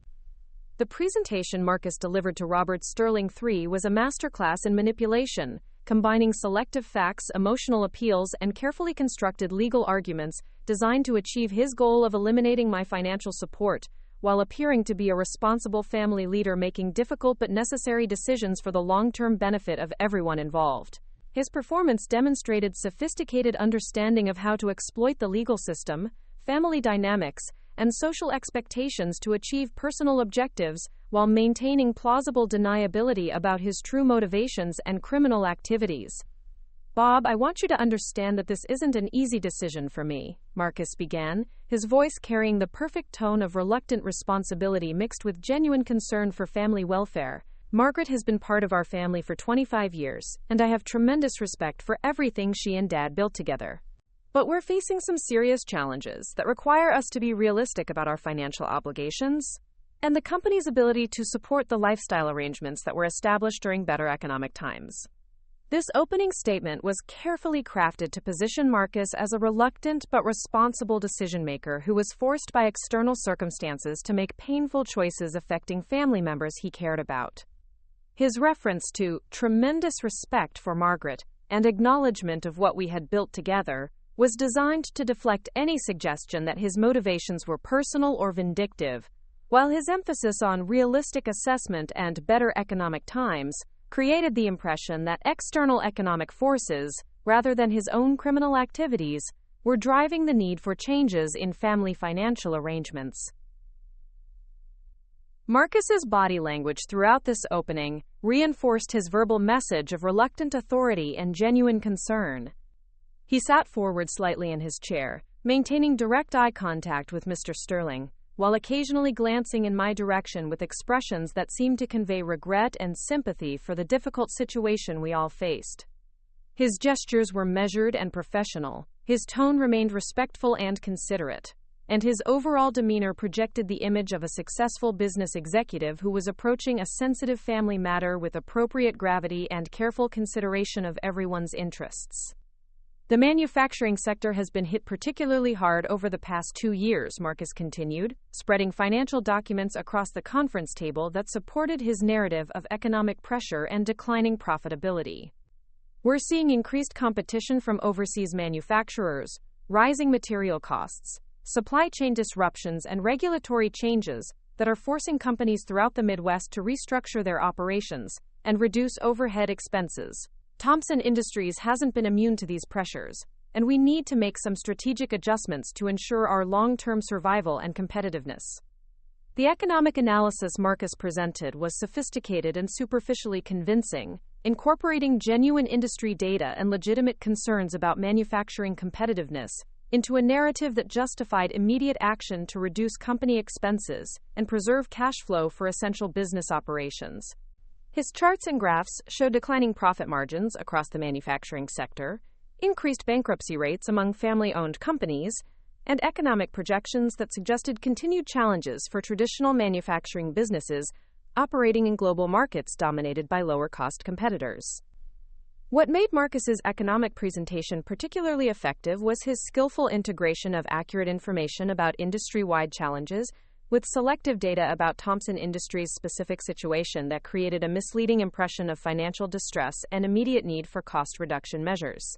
Speaker 1: The presentation Marcus delivered to Robert Sterling III was a masterclass in manipulation, combining selective facts, emotional appeals, and carefully constructed legal arguments designed to achieve his goal of eliminating my financial support, while appearing to be a responsible family leader making difficult but necessary decisions for the long-term benefit of everyone involved. His performance demonstrated sophisticated understanding of how to exploit the legal system, family dynamics, and social expectations to achieve personal objectives, while maintaining plausible deniability about his true motivations and criminal activities. "Bob, I want you to understand that this isn't an easy decision for me," Marcus began, his voice carrying the perfect tone of reluctant responsibility mixed with genuine concern for family welfare. "Margaret has been part of our family for 25 years, and I have tremendous respect for everything she and Dad built together. But we're facing some serious challenges that require us to be realistic about our financial obligations and the company's ability to support the lifestyle arrangements that were established during better economic times. This opening statement was carefully crafted to position Marcus as a reluctant but responsible decision-maker who was forced by external circumstances to make painful choices affecting family members he cared about. His reference to tremendous respect for Margaret and acknowledgement of what we had built together was designed to deflect any suggestion that his motivations were personal or vindictive, while his emphasis on realistic assessment and better economic times created the impression that external economic forces, rather than his own criminal activities, were driving the need for changes in family financial arrangements. Marcus's body language throughout this opening reinforced his verbal message of reluctant authority and genuine concern. He sat forward slightly in his chair, maintaining direct eye contact with Mr. Sterling, while occasionally glancing in my direction with expressions that seemed to convey regret and sympathy for the difficult situation we all faced. His gestures were measured and professional, his tone remained respectful and considerate, and his overall demeanor projected the image of a successful business executive who was approaching a sensitive family matter with appropriate gravity and careful consideration of everyone's interests. The manufacturing sector has been hit particularly hard over the past 2 years, Marcus continued, spreading financial documents across the conference table that supported his narrative of economic pressure and declining profitability. We're seeing increased competition from overseas manufacturers, rising material costs, supply chain disruptions, and regulatory changes that are forcing companies throughout the Midwest to restructure their operations and reduce overhead expenses. Thompson Industries hasn't been immune to these pressures, and we need to make some strategic adjustments to ensure our long-term survival and competitiveness. The economic analysis Marcus presented was sophisticated and superficially convincing, incorporating genuine industry data and legitimate concerns about manufacturing competitiveness into a narrative that justified immediate action to reduce company expenses and preserve cash flow for essential business operations. His charts and graphs show declining profit margins across the manufacturing sector, increased bankruptcy rates among family-owned companies, and economic projections that suggested continued challenges for traditional manufacturing businesses operating in global markets dominated by lower-cost competitors. What made Marcus's economic presentation particularly effective was his skillful integration of accurate information about industry-wide challenges with selective data about Thompson Industries' specific situation that created a misleading impression of financial distress and immediate need for cost reduction measures.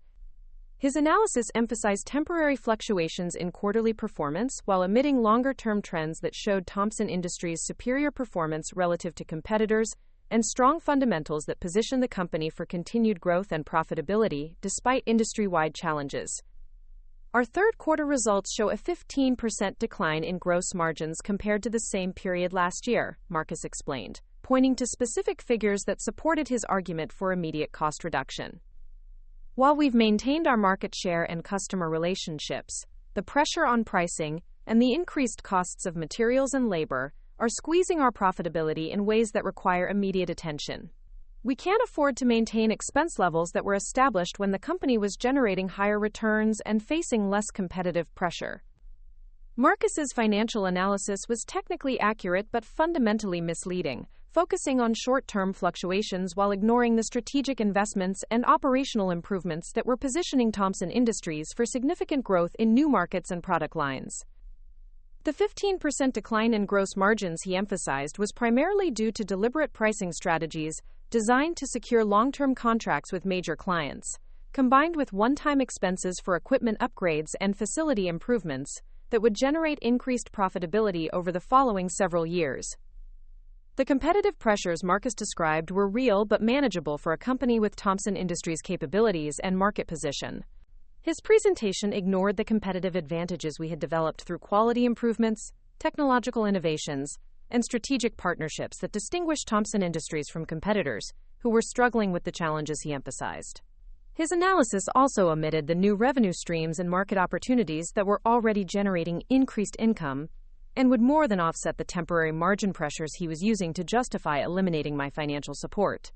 Speaker 1: His analysis emphasized temporary fluctuations in quarterly performance while omitting longer-term trends that showed Thompson Industries' superior performance relative to competitors and strong fundamentals that position the company for continued growth and profitability despite industry-wide challenges. Our third quarter results show a 15% decline in gross margins compared to the same period last year, Marcus explained, pointing to specific figures that supported his argument for immediate cost reduction. While we've maintained our market share and customer relationships, the pressure on pricing and the increased costs of materials and labor are squeezing our profitability in ways that require immediate attention. We can't afford to maintain expense levels that were established when the company was generating higher returns and facing less competitive pressure. Marcus's financial analysis was technically accurate but fundamentally misleading, focusing on short-term fluctuations while ignoring the strategic investments and operational improvements that were positioning Thompson Industries for significant growth in new markets and product lines. The 15% decline in gross margins he emphasized was primarily due to deliberate pricing strategies designed to secure long-term contracts with major clients, combined with one-time expenses for equipment upgrades and facility improvements that would generate increased profitability over the following several years. The competitive pressures Marcus described were real but manageable for a company with Thompson Industries' capabilities and market position. His presentation ignored the competitive advantages we had developed through quality improvements, technological innovations, and strategic partnerships that distinguished Thompson Industries from competitors who were struggling with the challenges he emphasized. His analysis also omitted the new revenue streams and market opportunities that were already generating increased income and would more than offset the temporary margin pressures he was using to justify eliminating my financial support.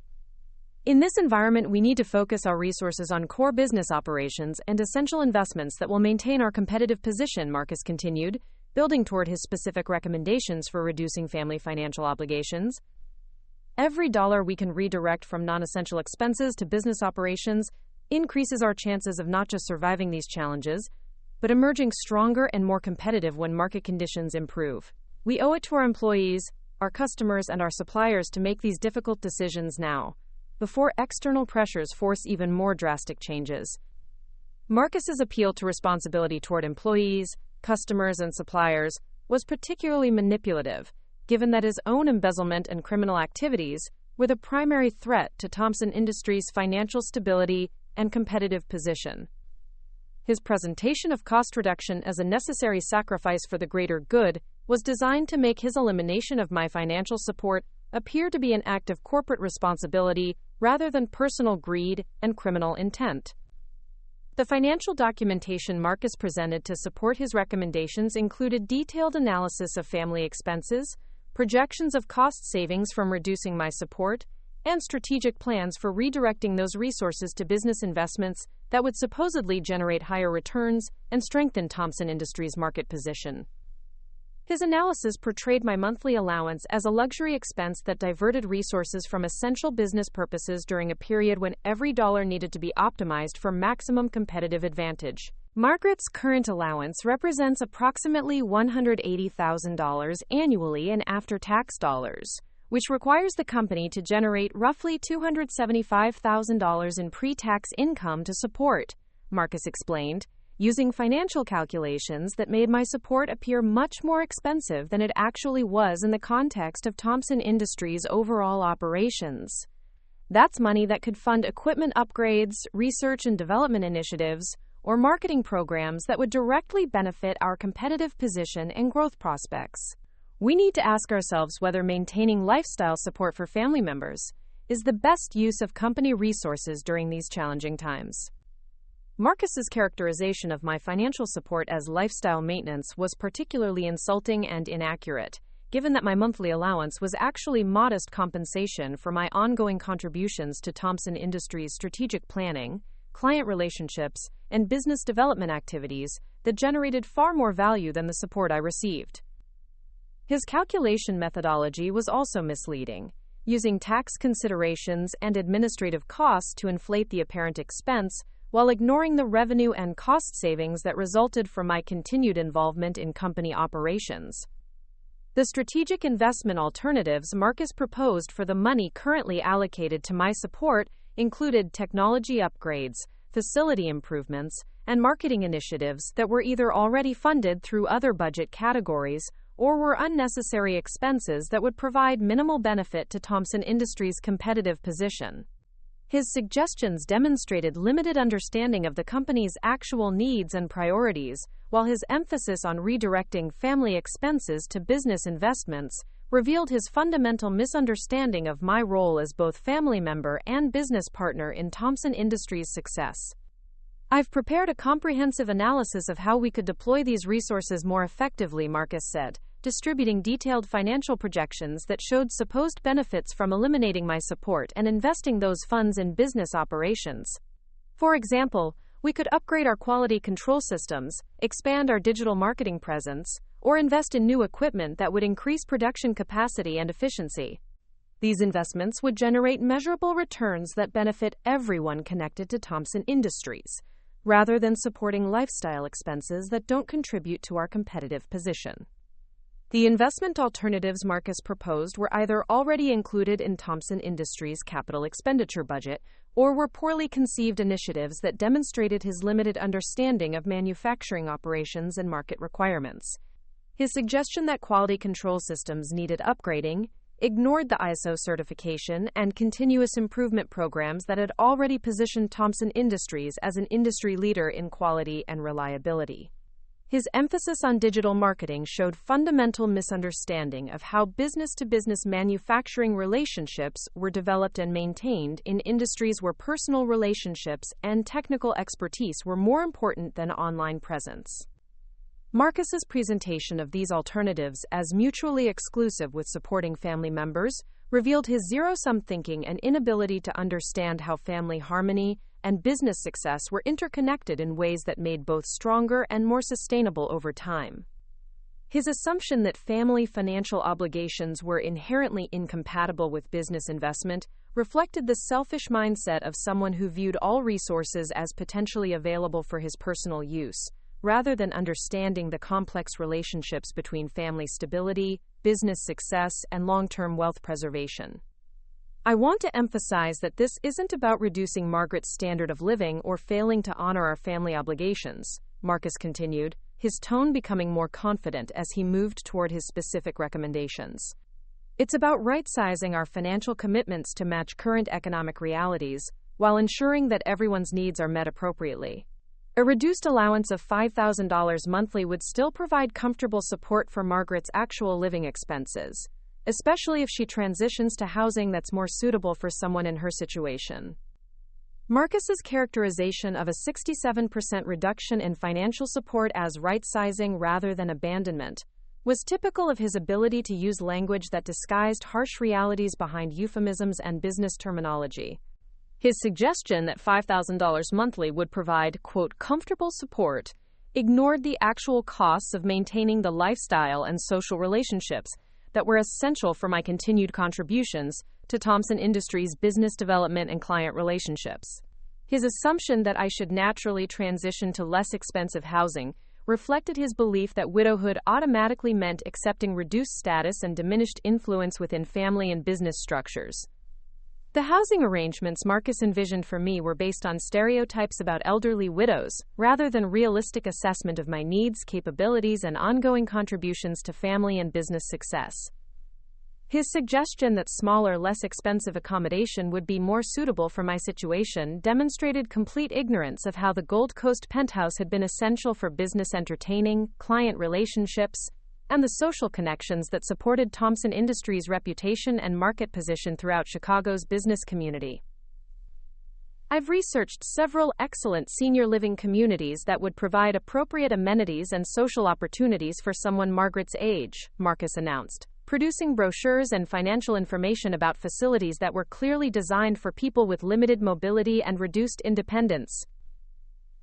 Speaker 1: In this environment, we need to focus our resources on core business operations and essential investments that will maintain our competitive position, Marcus continued, building toward his specific recommendations for reducing family financial obligations. Every dollar we can redirect from non-essential expenses to business operations increases our chances of not just surviving these challenges, but emerging stronger and more competitive when market conditions improve. We owe it to our employees, our customers, and our suppliers to make these difficult decisions now, before external pressures force even more drastic changes. Marcus's appeal to responsibility toward employees, customers, and suppliers was particularly manipulative, given that his own embezzlement and criminal activities were the primary threat to Thompson Industries' financial stability and competitive position. His presentation of cost reduction as a necessary sacrifice for the greater good was designed to make his elimination of my financial support appear to be an act of corporate responsibility rather than personal greed and criminal intent. The financial documentation Marcus presented to support his recommendations included detailed analysis of family expenses, projections of cost savings from reducing my support, and strategic plans for redirecting those resources to business investments that would supposedly generate higher returns and strengthen Thompson Industries' market position. His analysis portrayed my monthly allowance as a luxury expense that diverted resources from essential business purposes during a period when every dollar needed to be optimized for maximum competitive advantage. Margaret's current allowance represents approximately $180,000 annually in after-tax dollars, which requires the company to generate roughly $275,000 in pre-tax income to support, Marcus explained, using financial calculations that made my support appear much more expensive than it actually was in the context of Thompson Industries' overall operations. That's money that could fund equipment upgrades, research and development initiatives, or marketing programs that would directly benefit our competitive position and growth prospects. We need to ask ourselves whether maintaining lifestyle support for family members is the best use of company resources during these challenging times. Marcus's characterization of my financial support as lifestyle maintenance was particularly insulting and inaccurate, given that my monthly allowance was actually modest compensation for my ongoing contributions to Thompson Industries' strategic planning, client relationships, and business development activities that generated far more value than the support I received. His calculation methodology was also misleading, using tax considerations and administrative costs to inflate the apparent expense while ignoring the revenue and cost savings that resulted from my continued involvement in company operations. The strategic investment alternatives Marcus proposed for the money currently allocated to my support included technology upgrades, facility improvements, and marketing initiatives that were either already funded through other budget categories or were unnecessary expenses that would provide minimal benefit to Thompson Industries' competitive position. His suggestions demonstrated limited understanding of the company's actual needs and priorities, while his emphasis on redirecting family expenses to business investments revealed his fundamental misunderstanding of my role as both family member and business partner in Thompson Industries' success. I've prepared a comprehensive analysis of how we could deploy these resources more effectively, Marcus said, distributing detailed financial projections that showed supposed benefits from eliminating my support and investing those funds in business operations. For example, we could upgrade our quality control systems, expand our digital marketing presence, or invest in new equipment that would increase production capacity and efficiency. These investments would generate measurable returns that benefit everyone connected to Thompson Industries, rather than supporting lifestyle expenses that don't contribute to our competitive position. The investment alternatives Marcus proposed were either already included in Thompson Industries' capital expenditure budget or were poorly conceived initiatives that demonstrated his limited understanding of manufacturing operations and market requirements. His suggestion that quality control systems needed upgrading ignored the ISO certification and continuous improvement programs that had already positioned Thompson Industries as an industry leader in quality and reliability. His emphasis on digital marketing showed fundamental misunderstanding of how business-to-business manufacturing relationships were developed and maintained in industries where personal relationships and technical expertise were more important than online presence. Marcus's presentation of these alternatives as mutually exclusive with supporting family members revealed his zero-sum thinking and inability to understand how family harmony and business success were interconnected in ways that made both stronger and more sustainable over time. His assumption that family financial obligations were inherently incompatible with business investment reflected the selfish mindset of someone who viewed all resources as potentially available for his personal use, rather than understanding the complex relationships between family stability, business success, and long-term wealth preservation. I want to emphasize that this isn't about reducing Margaret's standard of living or failing to honor our family obligations, Marcus continued, his tone becoming more confident as he moved toward his specific recommendations. It's about right-sizing our financial commitments to match current economic realities, while ensuring that everyone's needs are met appropriately. A reduced allowance of $5,000 monthly would still provide comfortable support for Margaret's actual living expenses, especially if she transitions to housing that's more suitable for someone in her situation. Marcus's characterization of a 67% reduction in financial support as right-sizing rather than abandonment was typical of his ability to use language that disguised harsh realities behind euphemisms and business terminology. His suggestion that $5,000 monthly would provide, quote, comfortable support ignored the actual costs of maintaining the lifestyle and social relationships that were essential for my continued contributions to Thompson Industries' business development and client relationships. His assumption that I should naturally transition to less expensive housing reflected his belief that widowhood automatically meant accepting reduced status and diminished influence within family and business structures. The housing arrangements Marcus envisioned for me were based on stereotypes about elderly widows, rather than realistic assessment of my needs, capabilities, and ongoing contributions to family and business success. His suggestion that smaller, less expensive accommodation would be more suitable for my situation demonstrated complete ignorance of how the Gold Coast penthouse had been essential for business entertaining, client relationships, and the social connections that supported Thompson Industries' reputation and market position throughout Chicago's business community. I've researched several excellent senior living communities that would provide appropriate amenities and social opportunities for someone Margaret's age, Marcus announced, producing brochures and financial information about facilities that were clearly designed for people with limited mobility and reduced independence.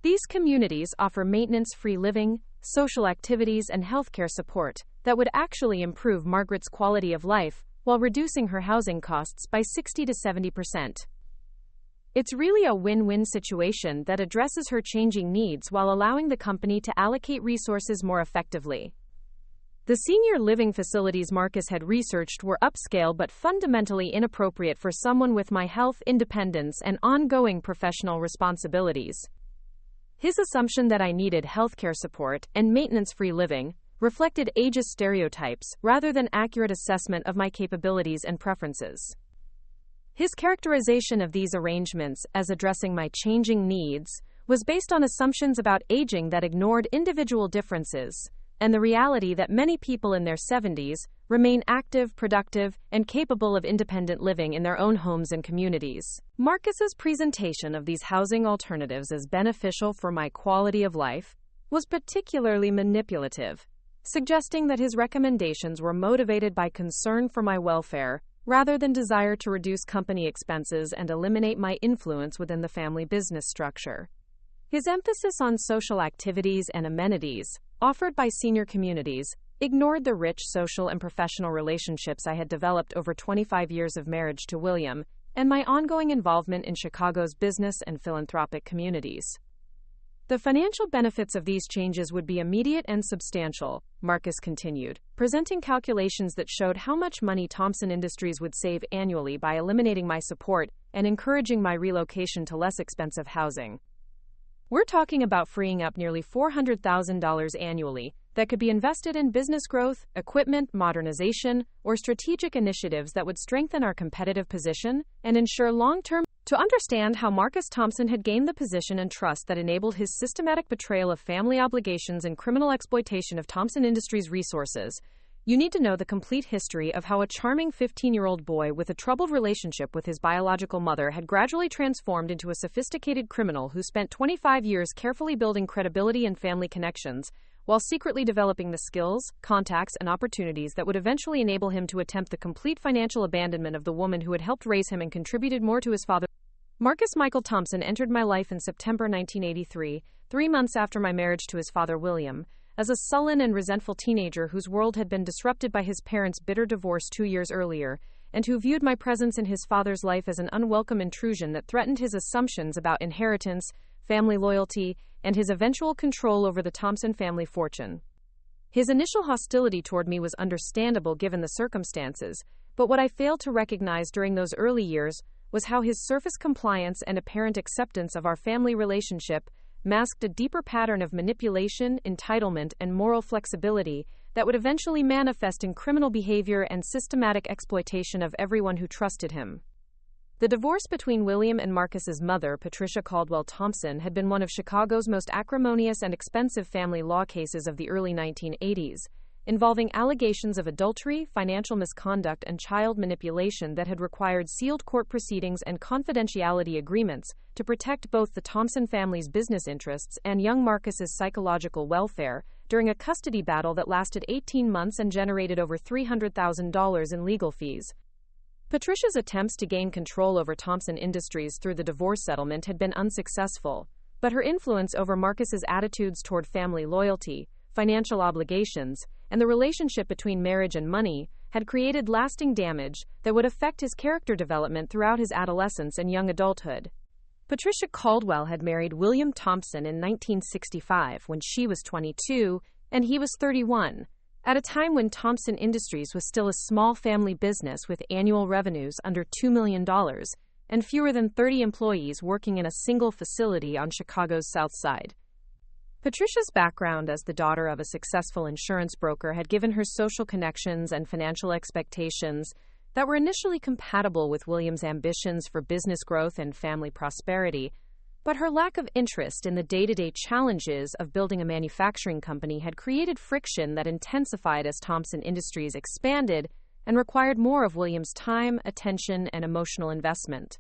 Speaker 1: These communities offer maintenance-free living, social activities, and healthcare support that would actually improve Margaret's quality of life while reducing her housing costs by 60 to 70%. It's really a win-win situation that addresses her changing needs while allowing the company to allocate resources more effectively. The senior living facilities Marcus had researched were upscale but fundamentally inappropriate for someone with my health, independence, and ongoing professional responsibilities. His assumption that I needed healthcare support and maintenance-free living reflected ageist stereotypes rather than accurate assessment of my capabilities and preferences. His characterization of these arrangements as addressing my changing needs was based on assumptions about aging that ignored individual differences and the reality that many people in their 70s remain active, productive, and capable of independent living in their own homes and communities. Marcus's presentation of these housing alternatives as beneficial for my quality of life was particularly manipulative, suggesting that his recommendations were motivated by concern for my welfare rather than desire to reduce company expenses and eliminate my influence within the family business structure. His emphasis on social activities and amenities offered by senior communities ignored the rich social and professional relationships I had developed over 25 years of marriage to William and my ongoing involvement in Chicago's business and philanthropic communities. The financial benefits of these changes would be immediate and substantial, Marcus continued, presenting calculations that showed how much money Thompson Industries would save annually by eliminating my support and encouraging my relocation to less expensive housing. We're talking about freeing up nearly $400,000 annually that could be invested in business growth, equipment, modernization, or strategic initiatives that would strengthen our competitive position and ensure long-term. To understand how Marcus Thompson had gained the position and trust that enabled his systematic betrayal of family obligations and criminal exploitation of Thompson Industries resources, you need to know the complete history of how a charming 15-year-old boy with a troubled relationship with his biological mother had gradually transformed into a sophisticated criminal who spent 25 years carefully building credibility and family connections while secretly developing the skills, contacts, and opportunities that would eventually enable him to attempt the complete financial abandonment of the woman who had helped raise him and contributed more to his father. Marcus Michael Thompson entered my life in September 1983, 3 months after my marriage to his father William, as a sullen and resentful teenager whose world had been disrupted by his parents' bitter divorce 2 years earlier, and who viewed my presence in his father's life as an unwelcome intrusion that threatened his assumptions about inheritance, family loyalty, and his eventual control over the Thompson family fortune. His initial hostility toward me was understandable given the circumstances, but what I failed to recognize during those early years was how his surface compliance and apparent acceptance of our family relationship masked a deeper pattern of manipulation, entitlement, and moral flexibility that would eventually manifest in criminal behavior and systematic exploitation of everyone who trusted him. The divorce between William and Marcus's mother, Patricia Caldwell Thompson, had been one of Chicago's most acrimonious and expensive family law cases of the early 1980s, involving allegations of adultery, financial misconduct, and child manipulation that had required sealed court proceedings and confidentiality agreements to protect both the Thompson family's business interests and young Marcus's psychological welfare during a custody battle that lasted 18 months and generated over $300,000 in legal fees. Patricia's attempts to gain control over Thompson Industries through the divorce settlement had been unsuccessful, but her influence over Marcus's attitudes toward family loyalty, financial obligations, and the relationship between marriage and money had created lasting damage that would affect his character development throughout his adolescence and young adulthood. Patricia Caldwell had married William Thompson in 1965 when she was 22 and he was 31, at a time when Thompson Industries was still a small family business with annual revenues under $2 million and fewer than 30 employees working in a single facility on Chicago's South Side. Patricia's background as the daughter of a successful insurance broker had given her social connections and financial expectations that were initially compatible with William's ambitions for business growth and family prosperity, but her lack of interest in the day-to-day challenges of building a manufacturing company had created friction that intensified as Thompson Industries expanded and required more of William's time, attention, and emotional investment.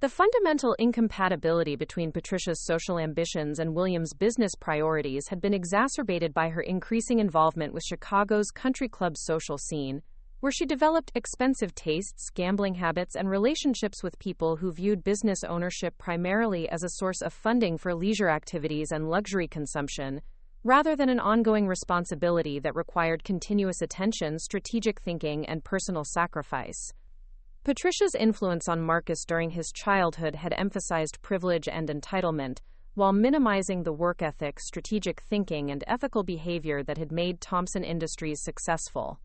Speaker 1: The fundamental incompatibility between Patricia's social ambitions and William's business priorities had been exacerbated by her increasing involvement with Chicago's country club social scene, where she developed expensive tastes, gambling habits, and relationships with people who viewed business ownership primarily as a source of funding for leisure activities and luxury consumption, rather than an ongoing responsibility that required continuous attention, strategic thinking, and personal sacrifice. Patricia's influence on Marcus during his childhood had emphasized privilege and entitlement, while minimizing the work ethic, strategic thinking, and ethical behavior that had made Thompson Industries successful.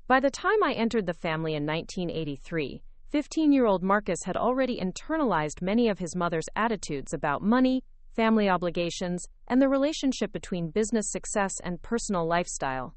Speaker 1: By the time I entered the family in 1983, 15-year-old Marcus had already internalized many of his mother's attitudes about money, family obligations, and the relationship between business success and personal lifestyle.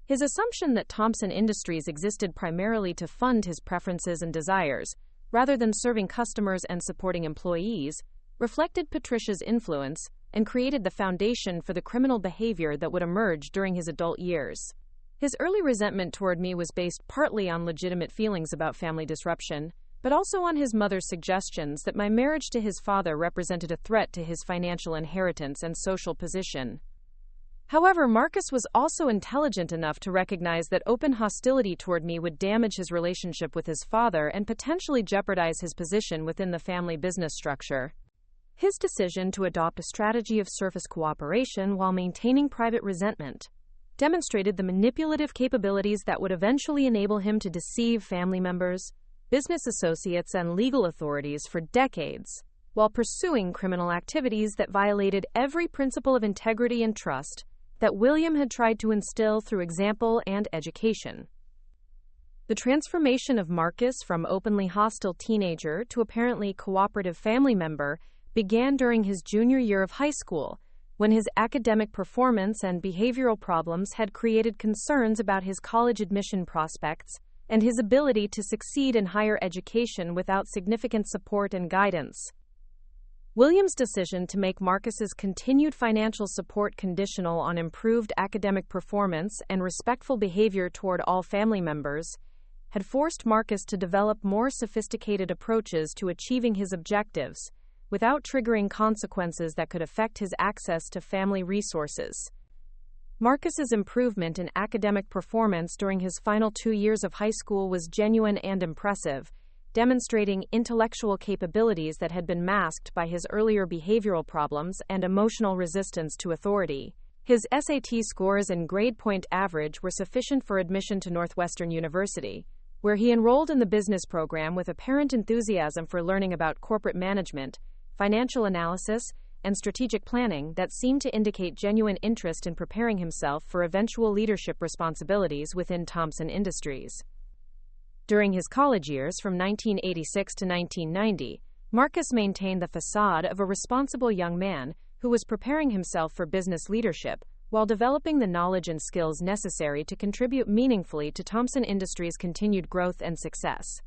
Speaker 1: His assumption that Thompson Industries existed primarily to fund his preferences and desires, rather than serving customers and supporting employees, reflected Patricia's influence and created the foundation for the criminal behavior that would emerge during his adult years. His early resentment toward me was based partly on legitimate feelings about family disruption, but also on his mother's suggestions that my marriage to his father represented a threat to his financial inheritance and social position. However, Marcus was also intelligent enough to recognize that open hostility toward me would damage his relationship with his father and potentially jeopardize his position within the family business structure. His decision to adopt a strategy of surface cooperation while maintaining private resentment demonstrated the manipulative capabilities that would eventually enable him to deceive family members, business associates, and legal authorities for decades, while pursuing criminal activities that violated every principle of integrity and trust that William had tried to instill through example and education. The transformation of Marcus from openly hostile teenager to apparently cooperative family member began during his junior year of high school, when his academic performance and behavioral problems had created concerns about his college admission prospects and his ability to succeed in higher education without significant support and guidance. William's decision to make Marcus's continued financial support conditional on improved academic performance and respectful behavior toward all family members had forced Marcus to develop more sophisticated approaches to achieving his objectives, without triggering consequences that could affect his access to family resources. Marcus's improvement in academic performance during his final 2 years of high school was genuine and impressive, demonstrating intellectual capabilities that had been masked by his earlier behavioral problems and emotional resistance to authority. His SAT scores and grade point average were sufficient for admission to Northwestern University, where he enrolled in the business program with apparent enthusiasm for learning about corporate management, financial analysis, and strategic planning that seemed to indicate genuine interest in preparing himself for eventual leadership responsibilities within Thompson Industries. During his college years from 1986 to 1990, Marcus maintained the facade of a responsible young man who was preparing himself for business leadership while developing the knowledge and skills necessary to contribute meaningfully to Thompson Industries' continued growth and success.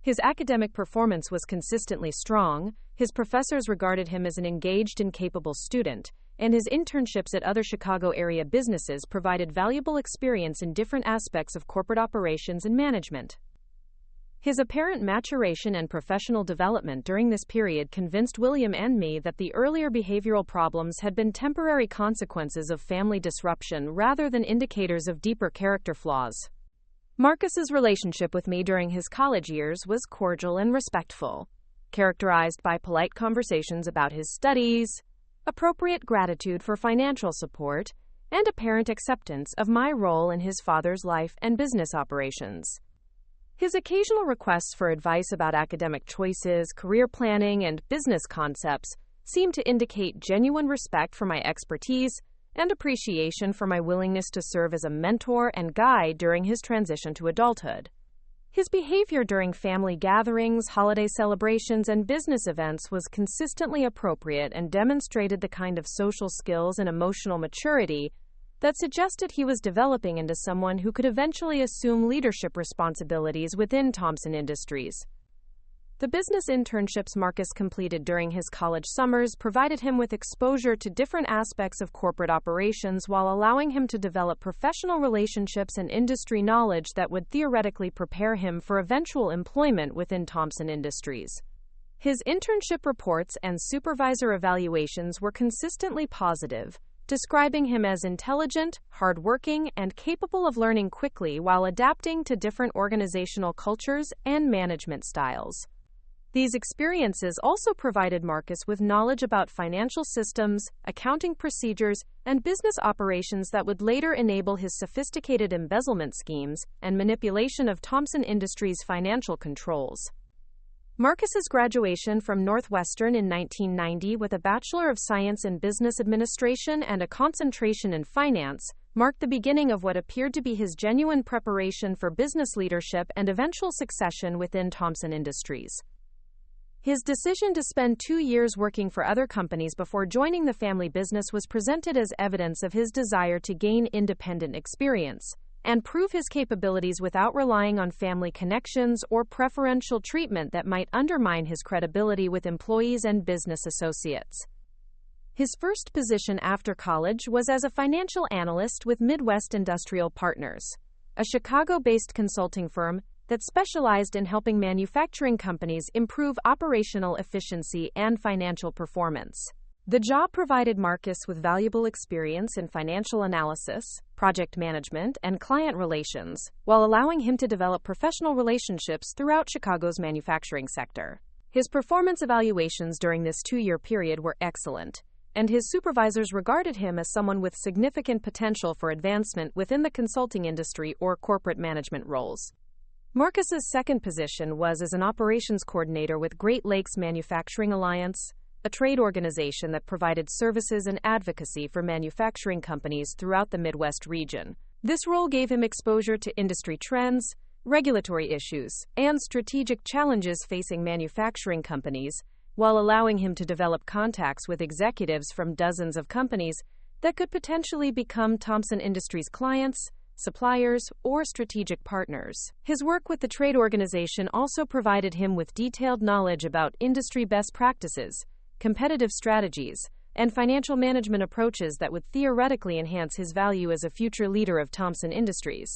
Speaker 1: His academic performance was consistently strong, his professors regarded him as an engaged and capable student, and his internships at other Chicago area businesses provided valuable experience in different aspects of corporate operations and management. His apparent maturation and professional development during this period convinced William and me that the earlier behavioral problems had been temporary consequences of family disruption rather than indicators of deeper character flaws. Marcus's relationship with me during his college years was cordial and respectful, characterized by polite conversations about his studies, appropriate gratitude for financial support, and apparent acceptance of my role in his father's life and business operations. His occasional requests for advice about academic choices, career planning, and business concepts seemed to indicate genuine respect for my expertise and appreciation for my willingness to serve as a mentor and guide during his transition to adulthood. His behavior during family gatherings, holiday celebrations, and business events was consistently appropriate and demonstrated the kind of social skills and emotional maturity that suggested he was developing into someone who could eventually assume leadership responsibilities within Thompson Industries. The business internships Marcus completed during his college summers provided him with exposure to different aspects of corporate operations while allowing him to develop professional relationships and industry knowledge that would theoretically prepare him for eventual employment within Thompson Industries. His internship reports and supervisor evaluations were consistently positive, describing him as intelligent, hardworking, and capable of learning quickly while adapting to different organizational cultures and management styles. These experiences also provided Marcus with knowledge about financial systems, accounting procedures, and business operations that would later enable his sophisticated embezzlement schemes and manipulation of Thompson Industries' financial controls. Marcus's graduation from Northwestern in 1990 with a Bachelor of Science in Business Administration and a concentration in finance marked the beginning of what appeared to be his genuine preparation for business leadership and eventual succession within Thompson Industries. His decision to spend 2 years working for other companies before joining the family business was presented as evidence of his desire to gain independent experience and prove his capabilities without relying on family connections or preferential treatment that might undermine his credibility with employees and business associates. His first position after college was as a financial analyst with Midwest Industrial Partners, a Chicago-based consulting firm that specialized in helping manufacturing companies improve operational efficiency and financial performance. The job provided Marcus with valuable experience in financial analysis, project management, and client relations, while allowing him to develop professional relationships throughout Chicago's manufacturing sector. His performance evaluations during this 2-year period were excellent, and his supervisors regarded him as someone with significant potential for advancement within the consulting industry or corporate management roles. Marcus's second position was as an operations coordinator with Great Lakes Manufacturing Alliance, a trade organization that provided services and advocacy for manufacturing companies throughout the Midwest region. This role gave him exposure to industry trends, regulatory issues, and strategic challenges facing manufacturing companies, while allowing him to develop contacts with executives from dozens of companies that could potentially become Thompson Industries clients, suppliers, or strategic partners. His work with the trade organization also provided him with detailed knowledge about industry best practices, competitive strategies, and financial management approaches that would theoretically enhance his value as a future leader of Thompson Industries.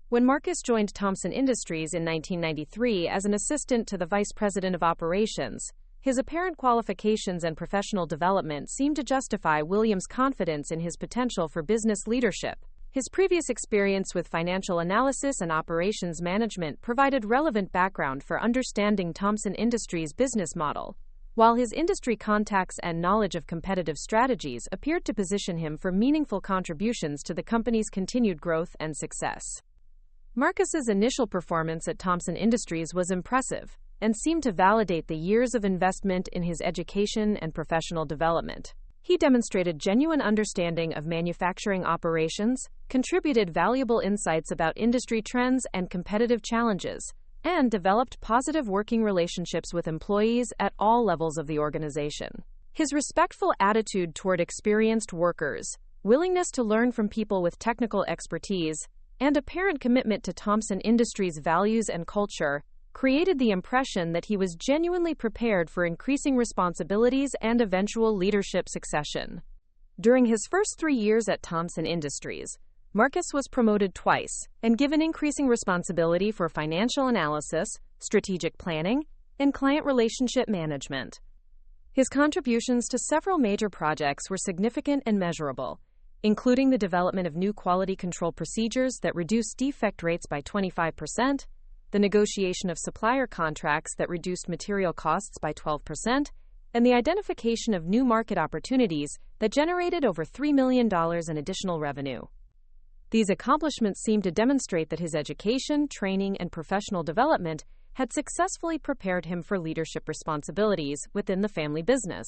Speaker 1: When Marcus joined Thompson Industries in 1993 as an assistant to the vice president of operations, His apparent qualifications and professional development seemed to justify William's confidence in his potential for business leadership. His previous experience with financial analysis and operations management provided relevant background for understanding Thompson Industries' business model, while his industry contacts and knowledge of competitive strategies appeared to position him for meaningful contributions to the company's continued growth and success. Marcus's initial performance at Thompson Industries was impressive and seemed to validate the years of investment in his education and professional development. He demonstrated genuine understanding of manufacturing operations, contributed valuable insights about industry trends and competitive challenges, and developed positive working relationships with employees at all levels of the organization. His respectful attitude toward experienced workers, willingness to learn from people with technical expertise, and apparent commitment to Thompson Industries' values and culture created the impression that he was genuinely prepared for increasing responsibilities and eventual leadership succession. During his first 3 years at Thompson Industries, Marcus was promoted twice and given increasing responsibility for financial analysis, strategic planning, and client relationship management. His contributions to several major projects were significant and measurable, including the development of new quality control procedures that reduced defect rates by 25%, the negotiation of supplier contracts that reduced material costs by 12%, and the identification of new market opportunities that generated over $3 million in additional revenue. These accomplishments seem to demonstrate that his education, training, and professional development had successfully prepared him for leadership responsibilities within the family business.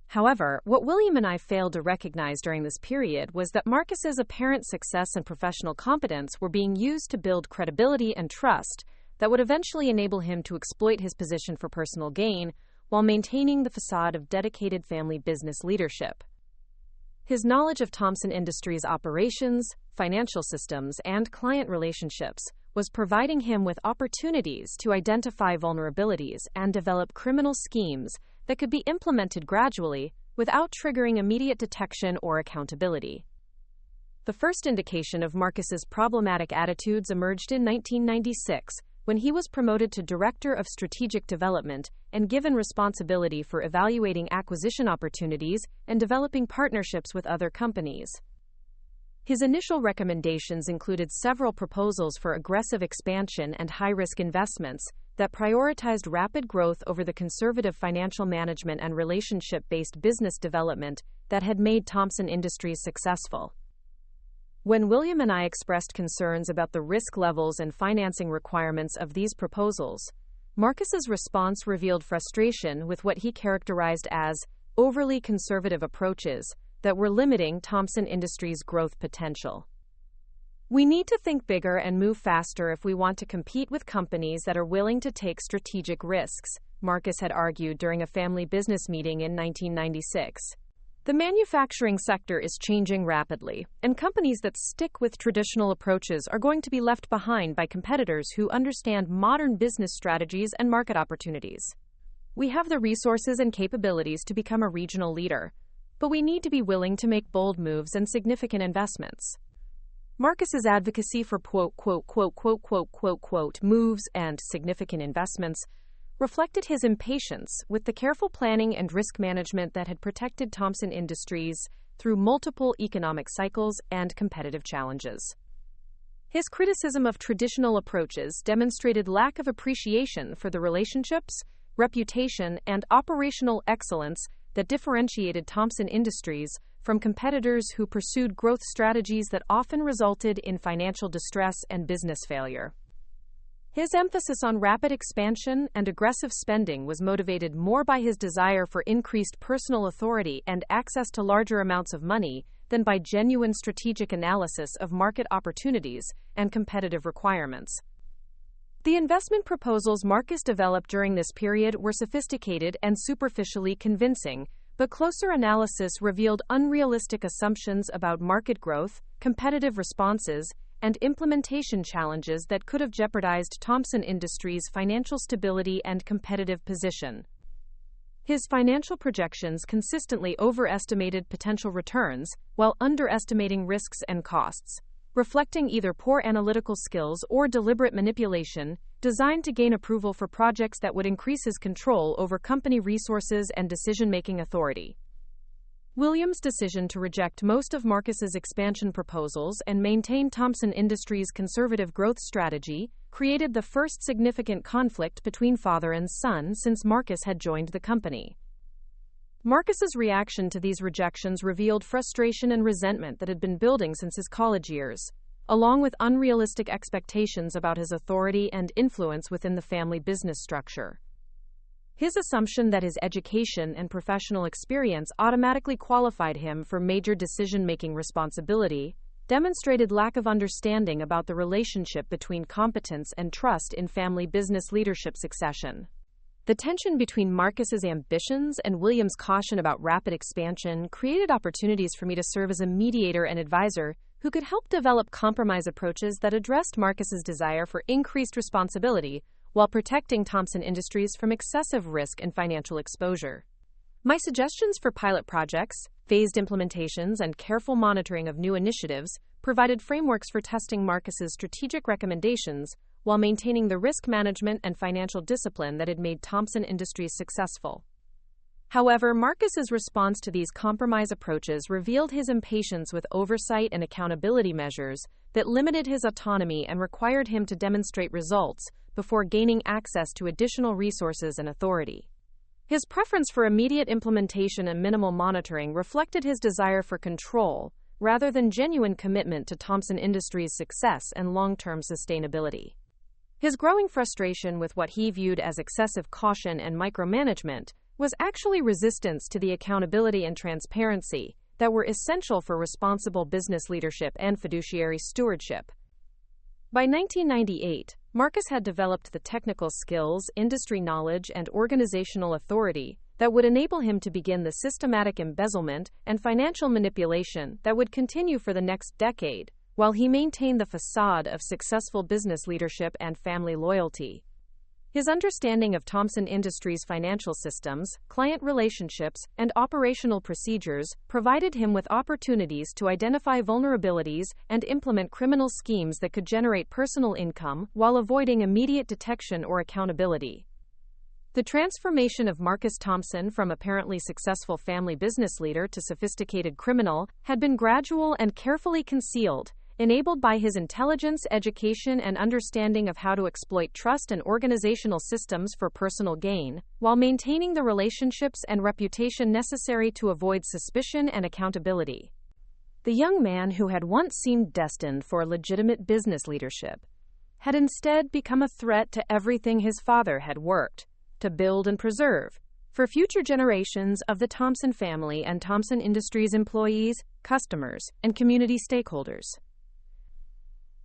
Speaker 1: However, what William and I failed to recognize during this period was that Marcus's apparent success and professional competence were being used to build credibility and trust that would eventually enable him to exploit his position for personal gain while maintaining the facade of dedicated family business leadership. His knowledge of Thompson Industries' operations, financial systems, and client relationships was providing him with opportunities to identify vulnerabilities and develop criminal schemes that could be implemented gradually without triggering immediate detection or accountability. The first indication of Marcus's problematic attitudes emerged in 1996 when he was promoted to Director of Strategic Development and given responsibility for evaluating acquisition opportunities and developing partnerships with other companies. His initial recommendations included several proposals for aggressive expansion and high-risk investments that prioritized rapid growth over the conservative financial management and relationship-based business development that had made Thompson Industries successful. When William and I expressed concerns about the risk levels and financing requirements of these proposals, Marcus's response revealed frustration with what he characterized as overly conservative approaches that were limiting Thompson Industries' growth potential. We need to think bigger and move faster if we want to compete with companies that are willing to take strategic risks, Marcus had argued during a family business meeting in 1996. The manufacturing sector is changing rapidly, and companies that stick with traditional approaches are going to be left behind by competitors who understand modern business strategies and market opportunities. We have the resources and capabilities to become a regional leader, but we need to be willing to make bold moves and significant investments. Marcus's advocacy for moves and significant investments reflected his impatience with the careful planning and risk management that had protected Thompson Industries through multiple economic cycles and competitive challenges. His criticism of traditional approaches demonstrated lack of appreciation for the relationships, reputation, and operational excellence that differentiated Thompson Industries from competitors who pursued growth strategies that often resulted in financial distress and business failure. His emphasis on rapid expansion and aggressive spending was motivated more by his desire for increased personal authority and access to larger amounts of money than by genuine strategic analysis of market opportunities and competitive requirements. The investment proposals Marcus developed during this period were sophisticated and superficially convincing, but closer analysis revealed unrealistic assumptions about market growth, competitive responses, and implementation challenges that could have jeopardized Thompson Industries' financial stability and competitive position. His financial projections consistently overestimated potential returns while underestimating risks and costs, reflecting either poor analytical skills or deliberate manipulation designed to gain approval for projects that would increase his control over company resources and decision-making authority. William's decision to reject most of Marcus's expansion proposals and maintain Thompson Industries' conservative growth strategy created the first significant conflict between father and son since Marcus had joined the company. Marcus's reaction to these rejections revealed frustration and resentment that had been building since his college years, along with unrealistic expectations about his authority and influence within the family business structure. His assumption that his education and professional experience automatically qualified him for major decision-making responsibility demonstrated lack of understanding about the relationship between competence and trust in family business leadership succession. The tension between Marcus's ambitions and William's caution about rapid expansion created opportunities for me to serve as a mediator and advisor who could help develop compromise approaches that addressed Marcus's desire for increased responsibility while protecting Thompson Industries from excessive risk and financial exposure. My suggestions for pilot projects, phased implementations, and careful monitoring of new initiatives provided frameworks for testing Marcus's strategic recommendations while maintaining the risk management and financial discipline that had made Thompson Industries successful. However, Marcus's response to these compromise approaches revealed his impatience with oversight and accountability measures that limited his autonomy and required him to demonstrate results before gaining access to additional resources and authority. His preference for immediate implementation and minimal monitoring reflected his desire for control rather than genuine commitment to Thompson Industries' success and long-term sustainability. His growing frustration with what he viewed as excessive caution and micromanagement was actually resistance to the accountability and transparency that were essential for responsible business leadership and fiduciary stewardship. By 1998, Marcus had developed the technical skills, industry knowledge, and organizational authority that would enable him to begin the systematic embezzlement and financial manipulation that would continue for the next decade, while he maintained the facade of successful business leadership and family loyalty. His understanding of Thompson Industries' financial systems, client relationships, and operational procedures provided him with opportunities to identify vulnerabilities and implement criminal schemes that could generate personal income while avoiding immediate detection or accountability. The transformation of Marcus Thompson from apparently successful family business leader to sophisticated criminal had been gradual and carefully concealed, enabled by his intelligence, education, and understanding of how to exploit trust and organizational systems for personal gain, while maintaining the relationships and reputation necessary to avoid suspicion and accountability. The young man who had once seemed destined for legitimate business leadership had instead become a threat to everything his father had worked to build and preserve for future generations of the Thompson family and Thompson Industries employees, customers, and community stakeholders.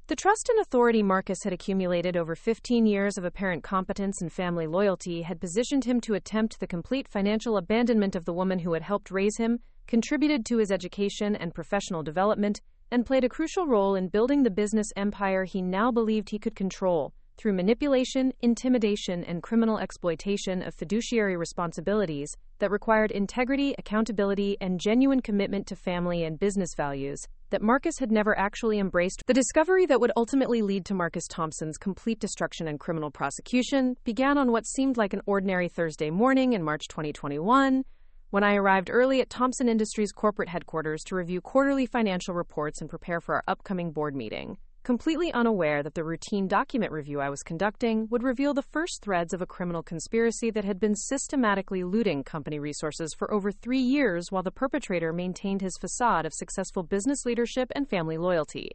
Speaker 1: The trust and authority Marcus had accumulated over 15 years of apparent competence and family loyalty had positioned him to attempt the complete financial abandonment of the woman who had helped raise him, contributed to his education and professional development, and played a crucial role in building the business empire he now believed he could control, through manipulation, intimidation, and criminal exploitation of fiduciary responsibilities that required integrity, accountability, and genuine commitment to family and business values that Marcus had never actually embraced. The discovery that would ultimately lead to Marcus Thompson's complete destruction and criminal prosecution began on what seemed like an ordinary Thursday morning in March 2021, when I arrived early at Thompson Industries corporate headquarters to review quarterly financial reports and prepare for our upcoming board meeting, completely unaware that the routine document review I was conducting would reveal the first threads of a criminal conspiracy that had been systematically looting company resources for over 3 years while the perpetrator maintained his facade of successful business leadership and family loyalty.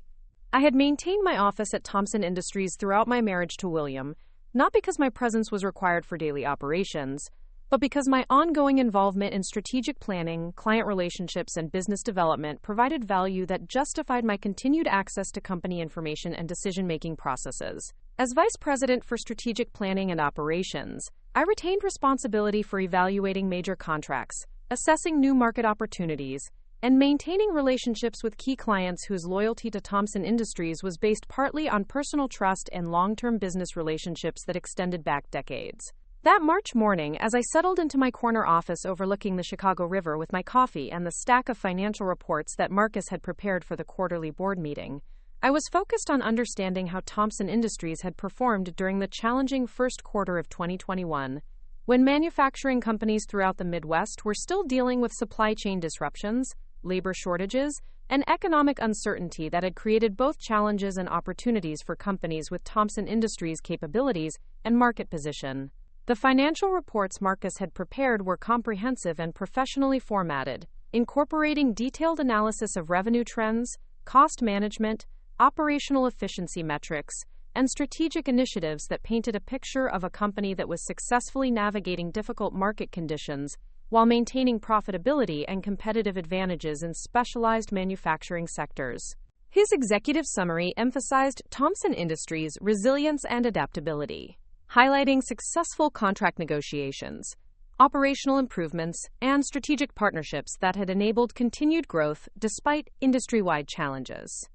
Speaker 1: I had maintained my office at Thompson Industries throughout my marriage to William, not because my presence was required for daily operations, but because my ongoing involvement in strategic planning, client relationships, and business development provided value that justified my continued access to company information and decision-making processes. As Vice President for Strategic Planning and Operations, I retained responsibility for evaluating major contracts, assessing new market opportunities, and maintaining relationships with key clients whose loyalty to Thompson Industries was based partly on personal trust and long-term business relationships that extended back decades. That March morning, as I settled into my corner office overlooking the Chicago River with my coffee and the stack of financial reports that Marcus had prepared for the quarterly board meeting, I was focused on understanding how Thompson Industries had performed during the challenging first quarter of 2021, when manufacturing companies throughout the Midwest were still dealing with supply chain disruptions, labor shortages, and economic uncertainty that had created both challenges and opportunities for companies with Thompson Industries' capabilities and market position. The financial reports Marcus had prepared were comprehensive and professionally formatted, incorporating detailed analysis of revenue trends, cost management, operational efficiency metrics, and strategic initiatives that painted a picture of a company that was successfully navigating difficult market conditions while maintaining profitability and competitive advantages in specialized manufacturing sectors. His executive summary emphasized Thompson Industries' resilience and adaptability, highlighting successful contract negotiations, operational improvements, and strategic partnerships that had enabled continued growth despite industry-wide challenges.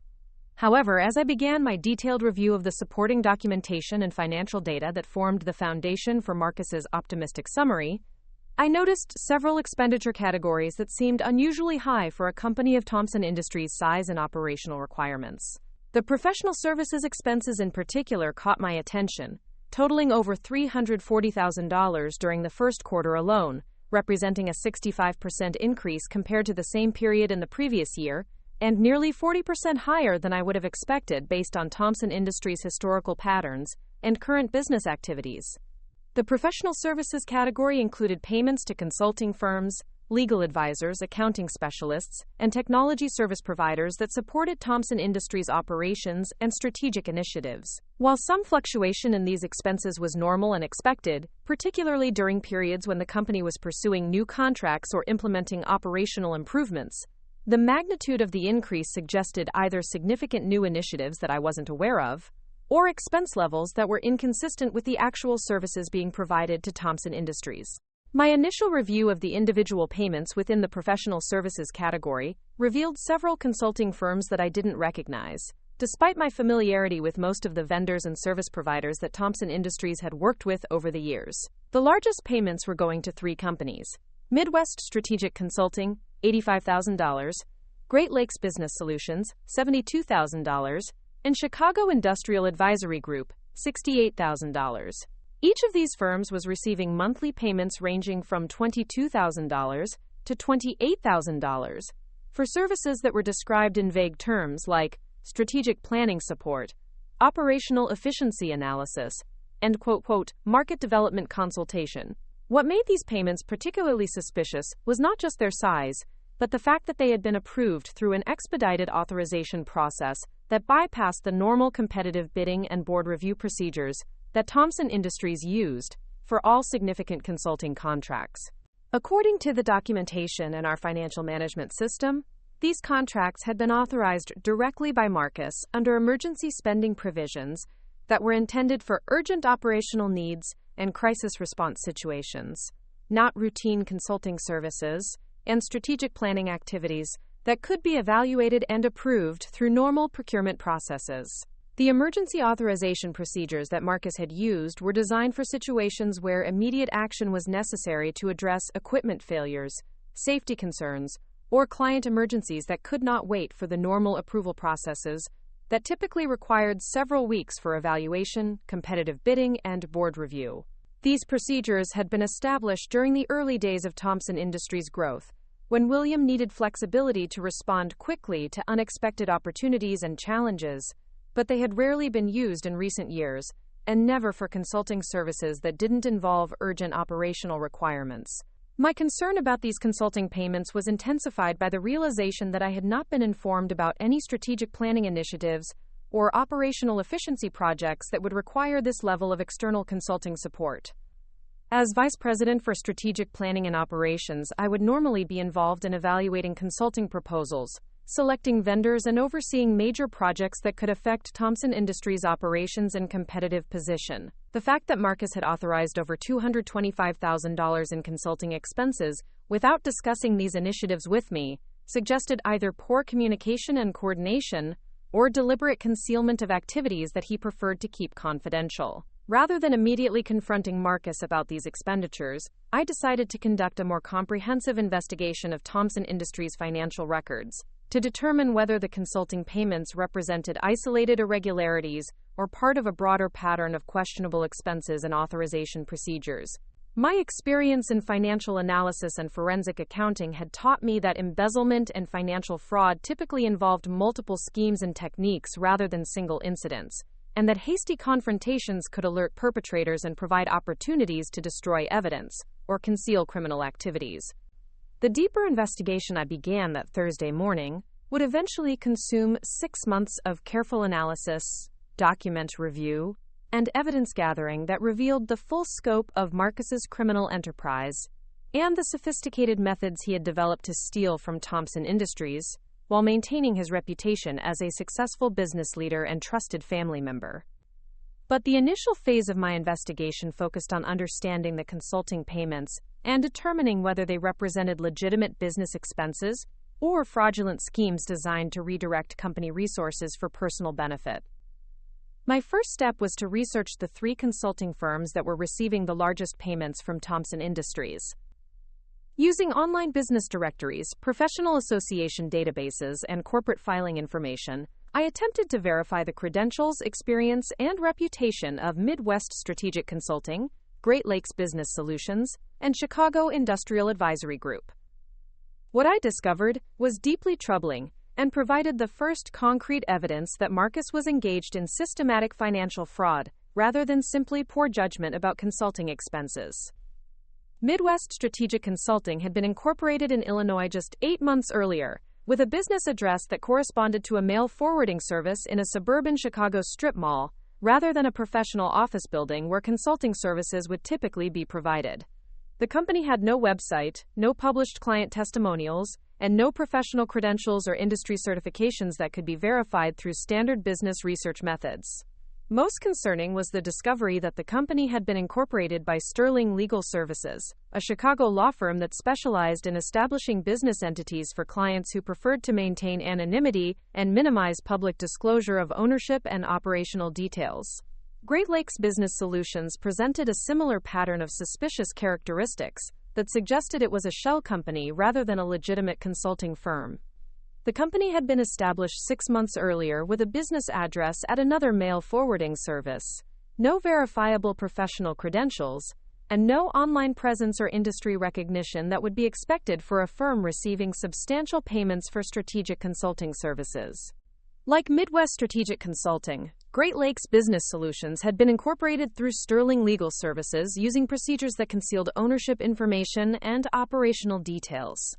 Speaker 1: However, as I began my detailed review of the supporting documentation and financial data that formed the foundation for Marcus's optimistic summary, I noticed several expenditure categories that seemed unusually high for a company of Thompson Industries' size and operational requirements. The professional services expenses in particular caught my attention, totaling over $340,000 during the first quarter alone, representing a 65% increase compared to the same period in the previous year, and nearly 40% higher than I would have expected based on Thompson Industries' historical patterns and current business activities. The professional services category included payments to consulting firms, legal advisors, accounting specialists, and technology service providers that supported Thompson Industries' operations and strategic initiatives. While some fluctuation in these expenses was normal and expected, particularly during periods when the company was pursuing new contracts or implementing operational improvements, the magnitude of the increase suggested either significant new initiatives that I wasn't aware of, or expense levels that were inconsistent with the actual services being provided to Thompson Industries. My initial review of the individual payments within the professional services category revealed several consulting firms that I didn't recognize, despite my familiarity with most of the vendors and service providers that Thompson Industries had worked with over the years. The largest payments were going to three companies: Midwest Strategic Consulting, $85,000, Great Lakes Business Solutions, $72,000, and Chicago Industrial Advisory Group, $68,000. Each of these firms was receiving monthly payments ranging from $22,000 to $28,000 for services that were described in vague terms like strategic planning support, operational efficiency analysis, and market development consultation. What made these payments particularly suspicious was not just their size, but the fact that they had been approved through an expedited authorization process that bypassed the normal competitive bidding and board review procedures that Thompson Industries used for all significant consulting contracts. According to the documentation in our financial management system, these contracts had been authorized directly by Marcus under emergency spending provisions that were intended for urgent operational needs and crisis response situations, not routine consulting services and strategic planning activities that could be evaluated and approved through normal procurement processes. The emergency authorization procedures that Marcus had used were designed for situations where immediate action was necessary to address equipment failures, safety concerns, or client emergencies that could not wait for the normal approval processes that typically required several weeks for evaluation, competitive bidding, and board review. These procedures had been established during the early days of Thompson Industries' growth, when William needed flexibility to respond quickly to unexpected opportunities and challenges, but they had rarely been used in recent years, and never for consulting services that didn't involve urgent operational requirements. My concern about these consulting payments was intensified by the realization that I had not been informed about any strategic planning initiatives or operational efficiency projects that would require this level of external consulting support. As Vice President for Strategic Planning and Operations, I would normally be involved in evaluating consulting proposals, selecting vendors, and overseeing major projects that could affect Thompson Industries' operations and competitive position. The fact that Marcus had authorized over $225,000 in consulting expenses without discussing these initiatives with me suggested either poor communication and coordination or deliberate concealment of activities that he preferred to keep confidential. Rather than immediately confronting Marcus about these expenditures, I decided to conduct a more comprehensive investigation of Thompson Industries' financial records, to determine whether the consulting payments represented isolated irregularities or part of a broader pattern of questionable expenses and authorization procedures. My experience in financial analysis and forensic accounting had taught me that embezzlement and financial fraud typically involved multiple schemes and techniques rather than single incidents, and that hasty confrontations could alert perpetrators and provide opportunities to destroy evidence or conceal criminal activities. The deeper investigation I began that Thursday morning would eventually consume 6 months of careful analysis, document review, and evidence gathering that revealed the full scope of Marcus's criminal enterprise and the sophisticated methods he had developed to steal from Thompson Industries while maintaining his reputation as a successful business leader and trusted family member. But the initial phase of my investigation focused on understanding the consulting payments and determining whether they represented legitimate business expenses or fraudulent schemes designed to redirect company resources for personal benefit. My first step was to research the 3 consulting firms that were receiving the largest payments from Thompson Industries. Using online business directories, professional association databases, and corporate filing information, I attempted to verify the credentials, experience, and reputation of Midwest Strategic Consulting, Great Lakes Business Solutions, and Chicago Industrial Advisory Group. What I discovered was deeply troubling and provided the first concrete evidence that Marcus was engaged in systematic financial fraud rather than simply poor judgment about consulting expenses. Midwest Strategic Consulting had been incorporated in Illinois just 8 months earlier, with a business address that corresponded to a mail forwarding service in a suburban Chicago strip mall, rather than a professional office building where consulting services would typically be provided. The company had no website, no published client testimonials, and no professional credentials or industry certifications that could be verified through standard business research methods. Most concerning was the discovery that the company had been incorporated by Sterling Legal Services, a Chicago law firm that specialized in establishing business entities for clients who preferred to maintain anonymity and minimize public disclosure of ownership and operational details. Great Lakes Business Solutions presented a similar pattern of suspicious characteristics that suggested it was a shell company rather than a legitimate consulting firm. The company had been established 6 months earlier with a business address at another mail forwarding service, no verifiable professional credentials, and no online presence or industry recognition that would be expected for a firm receiving substantial payments for strategic consulting services. Like Midwest Strategic Consulting, Great Lakes Business Solutions had been incorporated through Sterling Legal Services using procedures that concealed ownership information and operational details.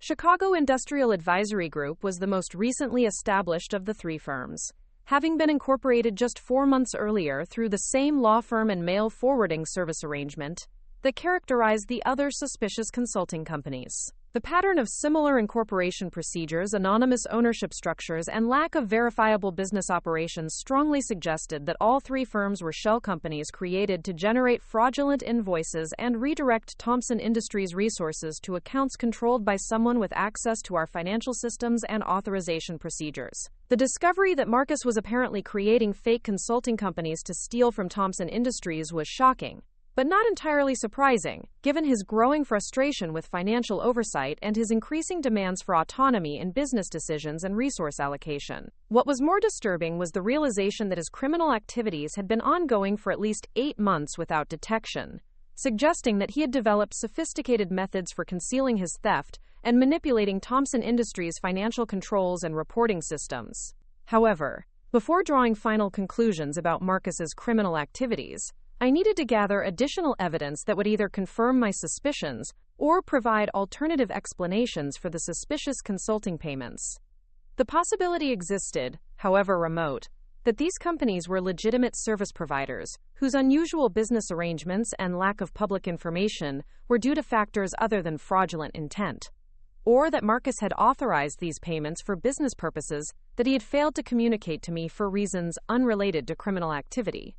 Speaker 1: Chicago Industrial Advisory Group was the most recently established of the 3 firms, having been incorporated just 4 months earlier through the same law firm and mail forwarding service arrangement that characterized the other suspicious consulting companies. The pattern of similar incorporation procedures, anonymous ownership structures, and lack of verifiable business operations strongly suggested that all 3 firms were shell companies created to generate fraudulent invoices and redirect Thompson Industries resources to accounts controlled by someone with access to our financial systems and authorization procedures. The discovery that Marcus was apparently creating fake consulting companies to steal from Thompson Industries was shocking, but not entirely surprising, given his growing frustration with financial oversight and his increasing demands for autonomy in business decisions and resource allocation. What was more disturbing was the realization that his criminal activities had been ongoing for at least 8 months without detection, suggesting that he had developed sophisticated methods for concealing his theft and manipulating Thompson Industries' financial controls and reporting systems. However, before drawing final conclusions about Marcus's criminal activities, I needed to gather additional evidence that would either confirm my suspicions or provide alternative explanations for the suspicious consulting payments. The possibility existed, however remote, that these companies were legitimate service providers whose unusual business arrangements and lack of public information were due to factors other than fraudulent intent, or that Marcus had authorized these payments for business purposes that he had failed to communicate to me for reasons unrelated to criminal activity.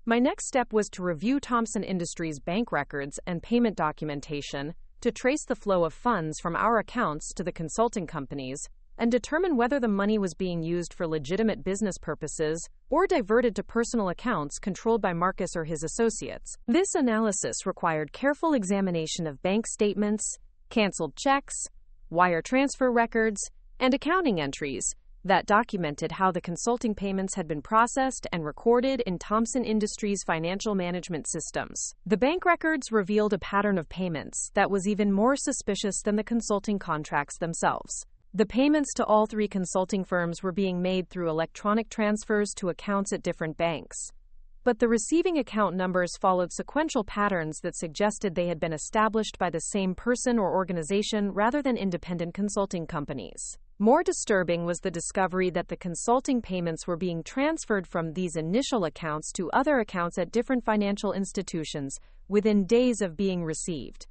Speaker 1: My next step was to review Thompson Industries' bank records and payment documentation to trace the flow of funds from our accounts to the consulting companies and determine whether the money was being used for legitimate business purposes or diverted to personal accounts controlled by Marcus or his associates. This analysis required careful examination of bank statements, canceled checks, wire transfer records, and accounting entries that documented how the consulting payments had been processed and recorded in Thompson Industries' financial management systems. The bank records revealed a pattern of payments that was even more suspicious than the consulting contracts themselves. The payments to all three consulting firms were being made through electronic transfers to accounts at different banks. But the receiving account numbers followed sequential patterns that suggested they had been established by the same person or organization rather than independent consulting companies. More disturbing was the discovery that the consulting payments were being transferred from these initial accounts to other accounts at different financial institutions within days of being received,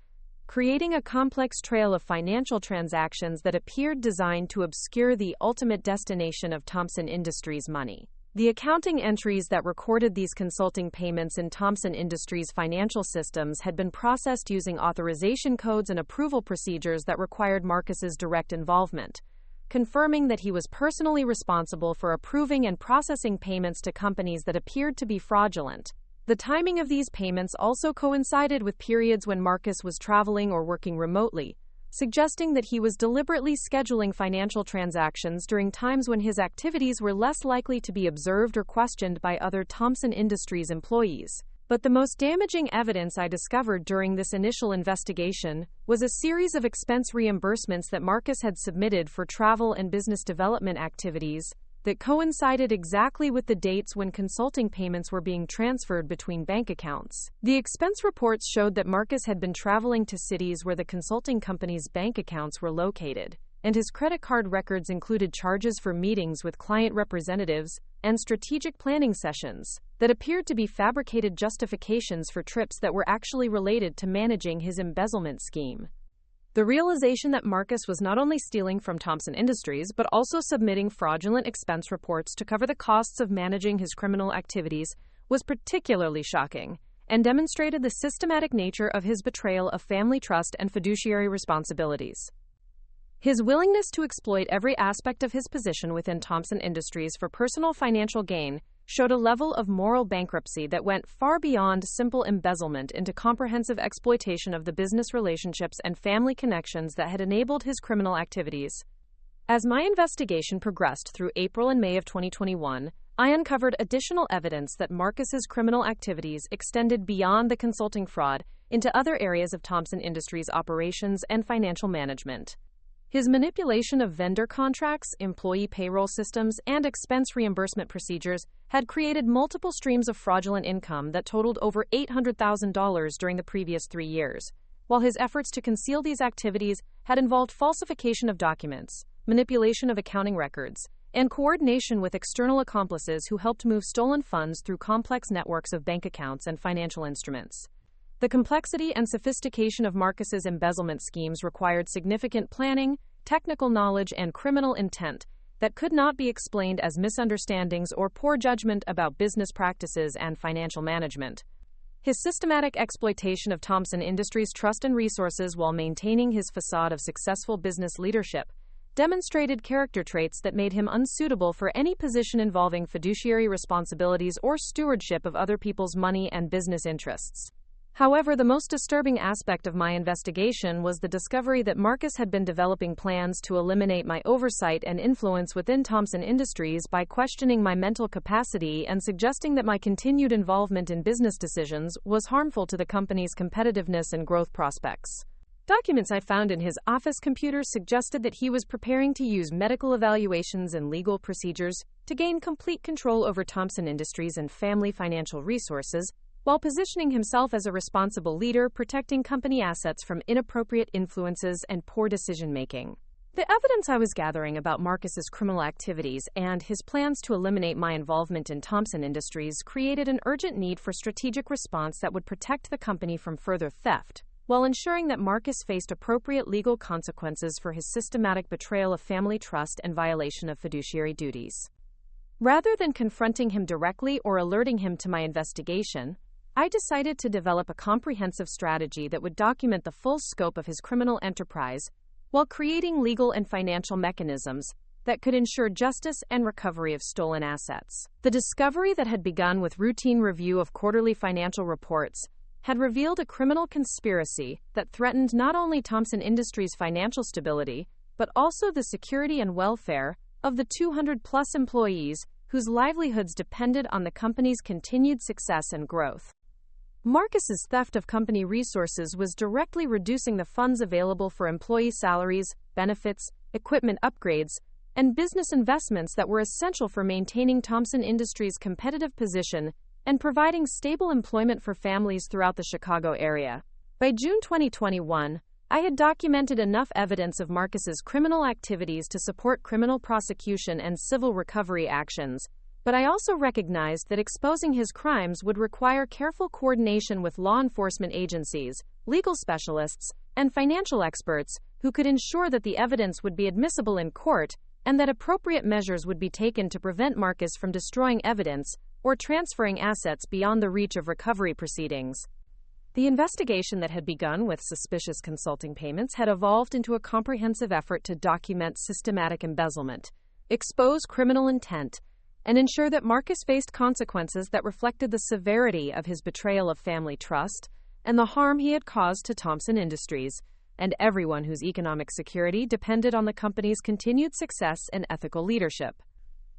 Speaker 1: creating a complex trail of financial transactions that appeared designed to obscure the ultimate destination of Thompson Industries' money. The accounting entries that recorded these consulting payments in Thompson Industries' financial systems had been processed using authorization codes and approval procedures that required Marcus's direct involvement, confirming that he was personally responsible for approving and processing payments to companies that appeared to be fraudulent. The timing of these payments also coincided with periods when Marcus was traveling or working remotely, suggesting that he was deliberately scheduling financial transactions during times when his activities were less likely to be observed or questioned by other Thompson Industries employees. But the most damaging evidence I discovered during this initial investigation was a series of expense reimbursements that Marcus had submitted for travel and business development activities that coincided exactly with the dates when consulting payments were being transferred between bank accounts. The expense reports showed that Marcus had been traveling to cities where the consulting company's bank accounts were located, and his credit card records included charges for meetings with client representatives and strategic planning sessions that appeared to be fabricated justifications for trips that were actually related to managing his embezzlement scheme. The realization that Marcus was not only stealing from Thompson Industries but also submitting fraudulent expense reports to cover the costs of managing his criminal activities was particularly shocking and demonstrated the systematic nature of his betrayal of family trust and fiduciary responsibilities. His willingness to exploit every aspect of his position within Thompson Industries for personal financial gain showed a level of moral bankruptcy that went far beyond simple embezzlement into comprehensive exploitation of the business relationships and family connections that had enabled his criminal activities. As my investigation progressed through April and May of 2021, I uncovered additional evidence that Marcus's criminal activities extended beyond the consulting fraud into other areas of Thompson Industries' operations and financial management. His manipulation of vendor contracts, employee payroll systems, and expense reimbursement procedures had created multiple streams of fraudulent income that totaled over $800,000 during the previous 3 years, while his efforts to conceal these activities had involved falsification of documents, manipulation of accounting records, and coordination with external accomplices who helped move stolen funds through complex networks of bank accounts and financial instruments. The complexity and sophistication of Marcus's embezzlement schemes required significant planning, technical knowledge, and criminal intent that could not be explained as misunderstandings or poor judgment about business practices and financial management. His systematic exploitation of Thompson Industries' trust and resources while maintaining his facade of successful business leadership demonstrated character traits that made him unsuitable for any position involving fiduciary responsibilities or stewardship of other people's money and business interests. However, the most disturbing aspect of my investigation was the discovery that Marcus had been developing plans to eliminate my oversight and influence within Thompson Industries by questioning my mental capacity and suggesting that my continued involvement in business decisions was harmful to the company's competitiveness and growth prospects. Documents I found in his office computer suggested that he was preparing to use medical evaluations and legal procedures to gain complete control over Thompson Industries and family financial resources, while positioning himself as a responsible leader protecting company assets from inappropriate influences and poor decision-making. The evidence I was gathering about Marcus's criminal activities and his plans to eliminate my involvement in Thompson Industries created an urgent need for strategic response that would protect the company from further theft, while ensuring that Marcus faced appropriate legal consequences for his systematic betrayal of family trust and violation of fiduciary duties. Rather than confronting him directly or alerting him to my investigation, I decided to develop a comprehensive strategy that would document the full scope of his criminal enterprise while creating legal and financial mechanisms that could ensure justice and recovery of stolen assets. The discovery that had begun with routine review of quarterly financial reports had revealed a criminal conspiracy that threatened not only Thompson Industries' financial stability, but also the security and welfare of the 200-plus employees whose livelihoods depended on the company's continued success and growth. Marcus's theft of company resources was directly reducing the funds available for employee salaries, benefits, equipment upgrades, and business investments that were essential for maintaining Thompson Industries' competitive position and providing stable employment for families throughout the Chicago area. By June 2021, I had documented enough evidence of Marcus's criminal activities to support criminal prosecution and civil recovery actions, but I also recognized that exposing his crimes would require careful coordination with law enforcement agencies, legal specialists, and financial experts who could ensure that the evidence would be admissible in court and that appropriate measures would be taken to prevent Marcus from destroying evidence or transferring assets beyond the reach of recovery proceedings. The investigation that had begun with suspicious consulting payments had evolved into a comprehensive effort to document systematic embezzlement, expose criminal intent, and ensure that Marcus faced consequences that reflected the severity of his betrayal of family trust and the harm he had caused to Thompson Industries and everyone whose economic security depended on the company's continued success and ethical leadership.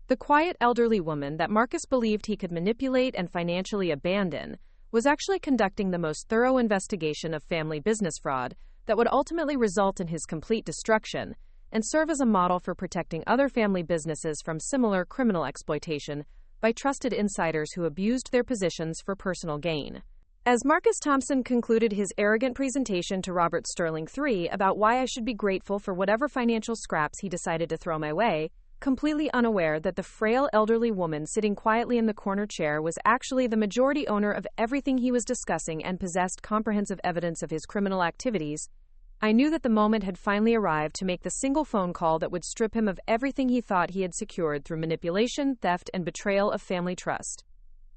Speaker 1: The quiet elderly woman that Marcus believed he could manipulate and financially abandon was actually conducting the most thorough investigation of family business fraud that would ultimately result in his complete destruction and serve as a model for protecting other family businesses from similar criminal exploitation by trusted insiders who abused their positions for personal gain. As Marcus Thompson concluded his arrogant presentation to Robert Sterling III about why I should be grateful for whatever financial scraps he decided to throw my way, completely unaware that the frail elderly woman sitting quietly in the corner chair was actually the majority owner of everything he was discussing and possessed comprehensive evidence of his criminal activities, I knew that the moment had finally arrived to make the single phone call that would strip him of everything he thought he had secured through manipulation, theft, and betrayal of family trust.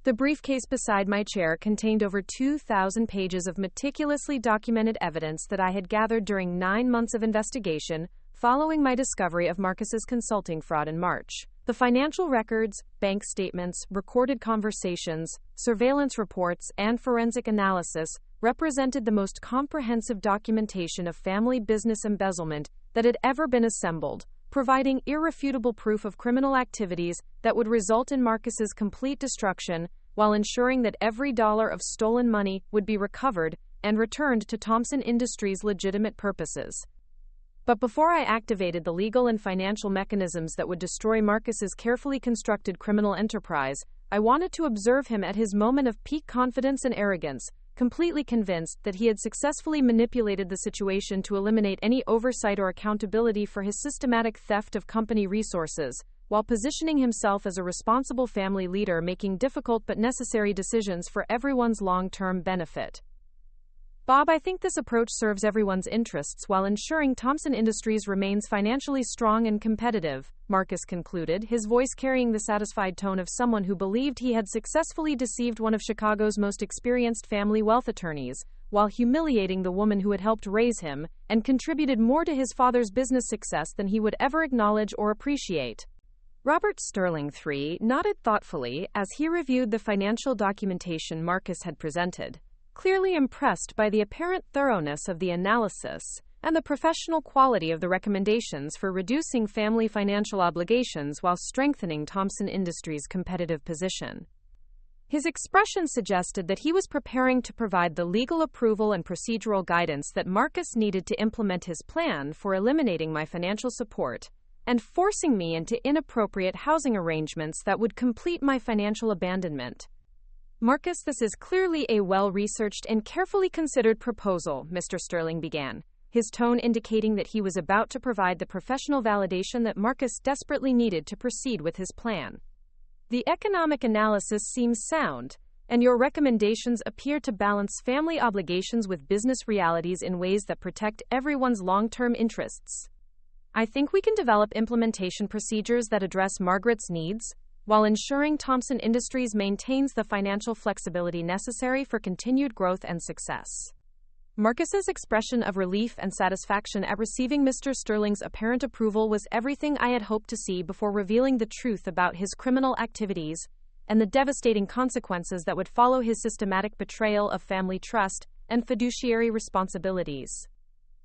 Speaker 1: The briefcase beside my chair contained over 2,000 pages of meticulously documented evidence that I had gathered during 9 months of investigation following my discovery of Marcus's consulting fraud in March. The financial records, bank statements, recorded conversations, surveillance reports, and forensic analysis represented the most comprehensive documentation of family business embezzlement that had ever been assembled, providing irrefutable proof of criminal activities that would result in Marcus's complete destruction while ensuring that every dollar of stolen money would be recovered and returned to Thompson Industries' legitimate purposes. But before I activated the legal and financial mechanisms that would destroy Marcus's carefully constructed criminal enterprise, I wanted to observe him at his moment of peak confidence and arrogance, completely convinced that he had successfully manipulated the situation to eliminate any oversight or accountability for his systematic theft of company resources, while positioning himself as a responsible family leader making difficult but necessary decisions for everyone's long-term benefit. Bob, I think this approach serves everyone's interests while ensuring Thompson Industries remains financially strong and competitive, Marcus concluded, his voice carrying the satisfied tone of someone who believed he had successfully deceived one of Chicago's most experienced family wealth attorneys, while humiliating the woman who had helped raise him and contributed more to his father's business success than he would ever acknowledge or appreciate. Robert Sterling III nodded thoughtfully as he reviewed the financial documentation Marcus had presented, clearly impressed by the apparent thoroughness of the analysis and the professional quality of the recommendations for reducing family financial obligations while strengthening Thompson Industries' competitive position. His expression suggested that he was preparing to provide the legal approval and procedural guidance that Marcus needed to implement his plan for eliminating my financial support and forcing me into inappropriate housing arrangements that would complete my financial abandonment. Marcus, this is clearly a well-researched and carefully considered proposal, Mr. Sterling began, his tone indicating that he was about to provide the professional validation that Marcus desperately needed to proceed with his plan. The economic analysis seems sound, and your recommendations appear to balance family obligations with business realities in ways that protect everyone's long-term interests. I think we can develop implementation procedures that address Margaret's needs, while ensuring Thompson Industries maintains the financial flexibility necessary for continued growth and success. Marcus's expression of relief and satisfaction at receiving Mr. Sterling's apparent approval was everything I had hoped to see before revealing the truth about his criminal activities and the devastating consequences that would follow his systematic betrayal of family trust and fiduciary responsibilities.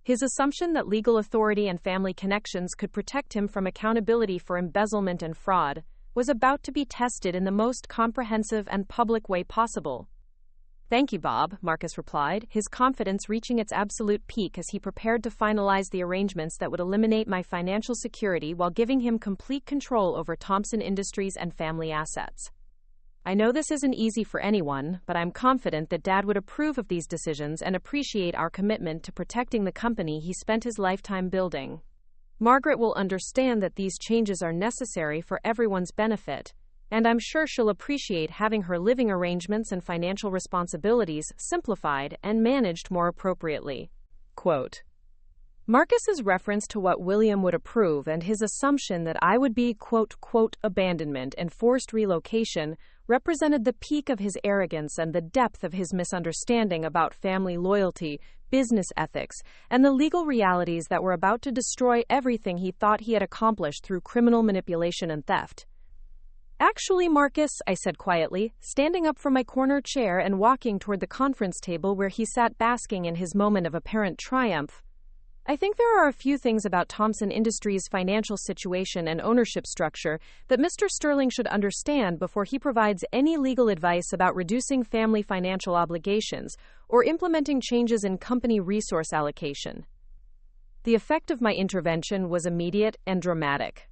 Speaker 1: His assumption that legal authority and family connections could protect him from accountability for embezzlement and fraud was about to be tested in the most comprehensive and public way possible. "Thank you, Bob," Marcus replied, his confidence reaching its absolute peak as he prepared to finalize the arrangements that would eliminate my financial security while giving him complete control over Thompson Industries and family assets. "I know this isn't easy for anyone, but I'm confident that Dad would approve of these decisions and appreciate our commitment to protecting the company he spent his lifetime building. Margaret will understand that these changes are necessary for everyone's benefit, and I'm sure she'll appreciate having her living arrangements and financial responsibilities simplified and managed more appropriately." Quote. Marcus's reference to what William would approve and his assumption that I would be quote, abandonment and forced relocation represented the peak of his arrogance and the depth of his misunderstanding about family loyalty, business ethics, and the legal realities that were about to destroy everything he thought he had accomplished through criminal manipulation and theft. "Actually, Marcus," I said quietly, standing up from my corner chair and walking toward the conference table where he sat basking in his moment of apparent triumph, "I think there are a few things about Thompson Industries' financial situation and ownership structure that Mr. Sterling should understand before he provides any legal advice about reducing family financial obligations or implementing changes in company resource allocation." The effect of my intervention was immediate and dramatic.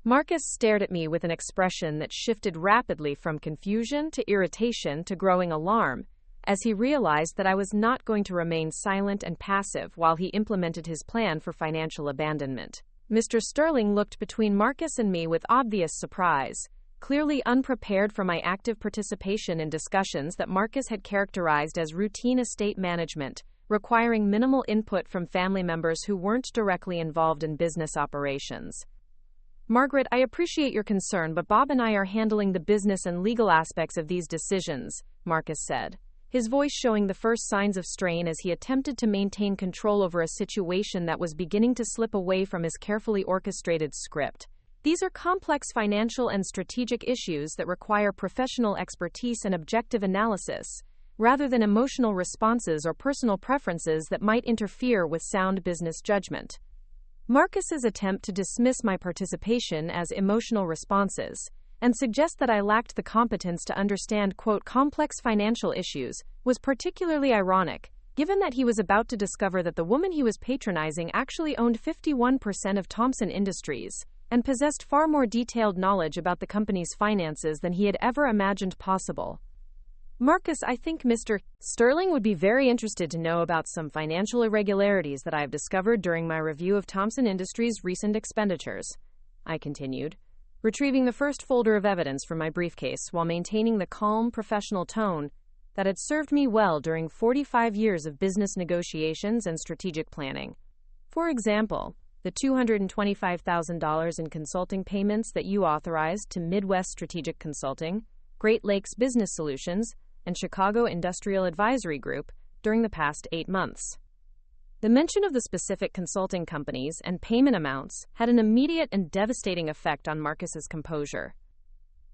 Speaker 1: Marcus stared at me with an expression that shifted rapidly from confusion to irritation to growing alarm, as he realized that I was not going to remain silent and passive while he implemented his plan for financial abandonment. Mr. Sterling looked between Marcus and me with obvious surprise, clearly unprepared for my active participation in discussions that Marcus had characterized as routine estate management, requiring minimal input from family members who weren't directly involved in business operations. "Margaret, I appreciate your concern, but Bob and I are handling the business and legal aspects of these decisions," Marcus said, his voice showing the first signs of strain as he attempted to maintain control over a situation that was beginning to slip away from his carefully orchestrated script. "These are complex financial and strategic issues that require professional expertise and objective analysis, rather than emotional responses or personal preferences that might interfere with sound business judgment." Marcus's attempt to dismiss my participation as emotional responses and suggest that I lacked the competence to understand, complex financial issues, was particularly ironic, given that he was about to discover that the woman he was patronizing actually owned 51% of Thompson Industries and possessed far more detailed knowledge about the company's finances than he had ever imagined possible. "Marcus, I think Mr. Sterling would be very interested to know about some financial irregularities that I have discovered during my review of Thompson Industries' recent expenditures," I continued, retrieving the first folder of evidence from my briefcase while maintaining the calm, professional tone that had served me well during 45 years of business negotiations and strategic planning. "For example, the $225,000 in consulting payments that you authorized to Midwest Strategic Consulting, Great Lakes Business Solutions, and Chicago Industrial Advisory Group during the past 8 months." The mention of the specific consulting companies and payment amounts had an immediate and devastating effect on Marcus's composure.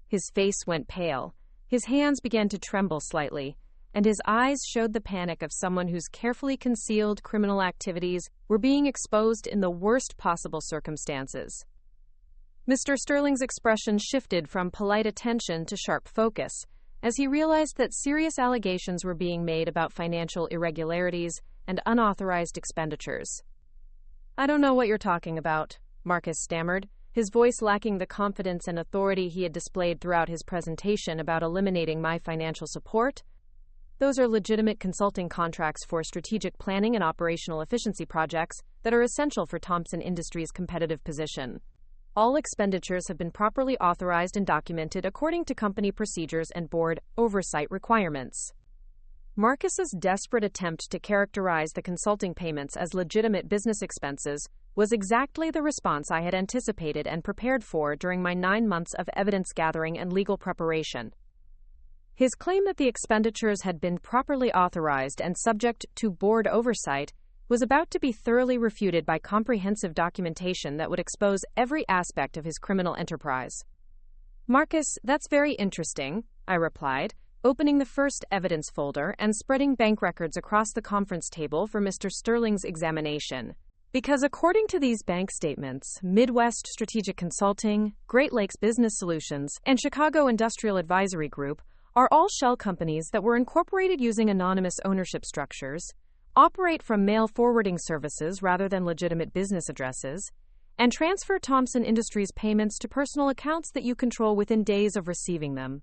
Speaker 1: His face went pale, his hands began to tremble slightly, and his eyes showed the panic of someone whose carefully concealed criminal activities were being exposed in the worst possible circumstances. Mr. Sterling's expression shifted from polite attention to sharp focus, as he realized that serious allegations were being made about financial irregularities and unauthorized expenditures. "I don't know what you're talking about," Marcus stammered, his voice lacking the confidence and authority he had displayed throughout his presentation about eliminating my financial support. "Those are legitimate consulting contracts for strategic planning and operational efficiency projects that are essential for Thompson Industries' competitive position. All expenditures have been properly authorized and documented according to company procedures and board oversight requirements." Marcus's desperate attempt to characterize the consulting payments as legitimate business expenses was exactly the response I had anticipated and prepared for during my 9 months of evidence gathering and legal preparation. His claim that the expenditures had been properly authorized and subject to board oversight was about to be thoroughly refuted by comprehensive documentation that would expose every aspect of his criminal enterprise. "Marcus, that's very interesting," I replied, opening the first evidence folder and spreading bank records across the conference table for Mr. Sterling's examination. Because according to these bank statements, Midwest Strategic Consulting, Great Lakes Business Solutions, and Chicago Industrial Advisory Group are all shell companies that were incorporated using anonymous ownership structures, operate from mail forwarding services rather than legitimate business addresses, and transfer Thompson Industries payments to personal accounts that you control within days of receiving them.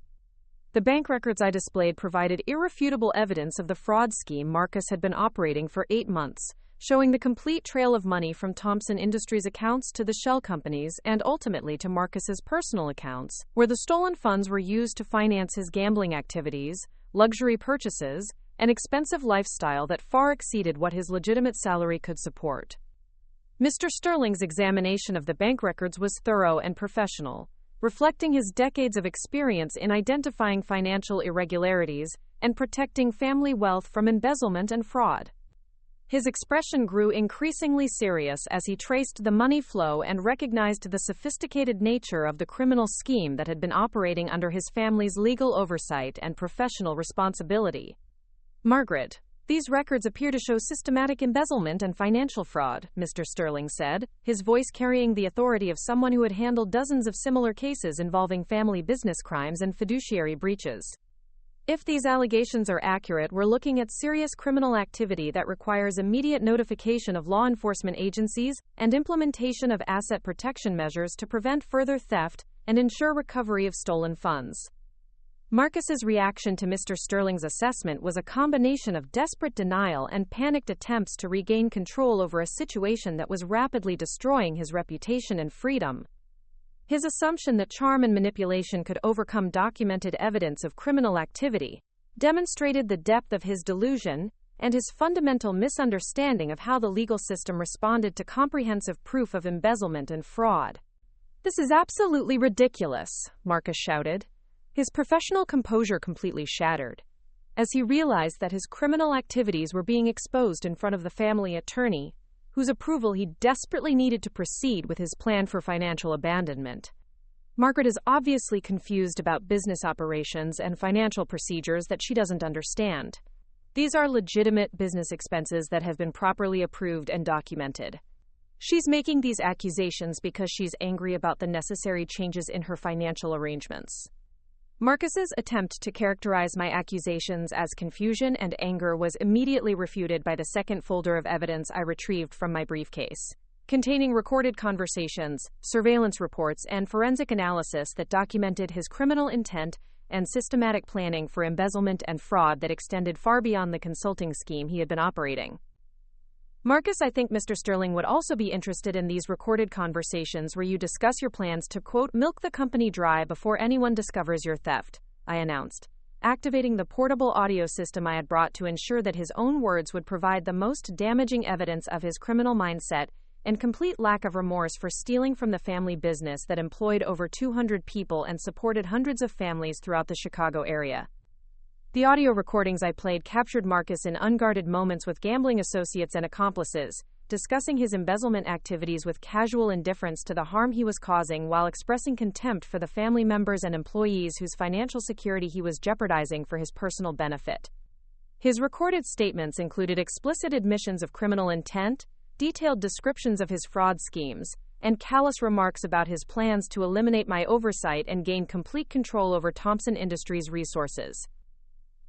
Speaker 1: The bank records I displayed provided irrefutable evidence of the fraud scheme Marcus had been operating for 8 months, showing the complete trail of money from Thompson Industries accounts to the shell companies and ultimately to Marcus's personal accounts, where the stolen funds were used to finance his gambling activities, luxury purchases, an expensive lifestyle that far exceeded what his legitimate salary could support. Mr. Sterling's examination of the bank records was thorough and professional, reflecting his decades of experience in identifying financial irregularities and protecting family wealth from embezzlement and fraud. His expression grew increasingly serious as he traced the money flow and recognized the sophisticated nature of the criminal scheme that had been operating under his family's legal oversight and professional responsibility. Margaret, these records appear to show systematic embezzlement and financial fraud, Mr. Sterling said, his voice carrying the authority of someone who had handled dozens of similar cases involving family business crimes and fiduciary breaches. If these allegations are accurate, we're looking at serious criminal activity that requires immediate notification of law enforcement agencies and implementation of asset protection measures to prevent further theft and ensure recovery of stolen funds. Marcus's reaction to Mr. Sterling's assessment was a combination of desperate denial and panicked attempts to regain control over a situation that was rapidly destroying his reputation and freedom. His assumption that charm and manipulation could overcome documented evidence of criminal activity demonstrated the depth of his delusion and his fundamental misunderstanding of how the legal system responded to comprehensive proof of embezzlement and fraud. "This is absolutely ridiculous," Marcus shouted, his professional composure completely shattered, as he realized that his criminal activities were being exposed in front of the family attorney, whose approval he desperately needed to proceed with his plan for financial abandonment. "Margaret is obviously confused about business operations and financial procedures that she doesn't understand. These are legitimate business expenses that have been properly approved and documented. She's making these accusations because she's angry about the necessary changes in her financial arrangements." Marcus's attempt to characterize my accusations as confusion and anger was immediately refuted by the second folder of evidence I retrieved from my briefcase, containing recorded conversations, surveillance reports, and forensic analysis that documented his criminal intent and systematic planning for embezzlement and fraud that extended far beyond the consulting scheme he had been operating. "Marcus, I think Mr. Sterling would also be interested in these recorded conversations where you discuss your plans to, quote, milk the company dry before anyone discovers your theft," I announced, activating the portable audio system I had brought to ensure that his own words would provide the most damaging evidence of his criminal mindset and complete lack of remorse for stealing from the family business that employed over 200 people and supported hundreds of families throughout the Chicago area. The audio recordings I played captured Marcus in unguarded moments with gambling associates and accomplices, discussing his embezzlement activities with casual indifference to the harm he was causing while expressing contempt for the family members and employees whose financial security he was jeopardizing for his personal benefit. His recorded statements included explicit admissions of criminal intent, detailed descriptions of his fraud schemes, and callous remarks about his plans to eliminate my oversight and gain complete control over Thompson Industries' resources.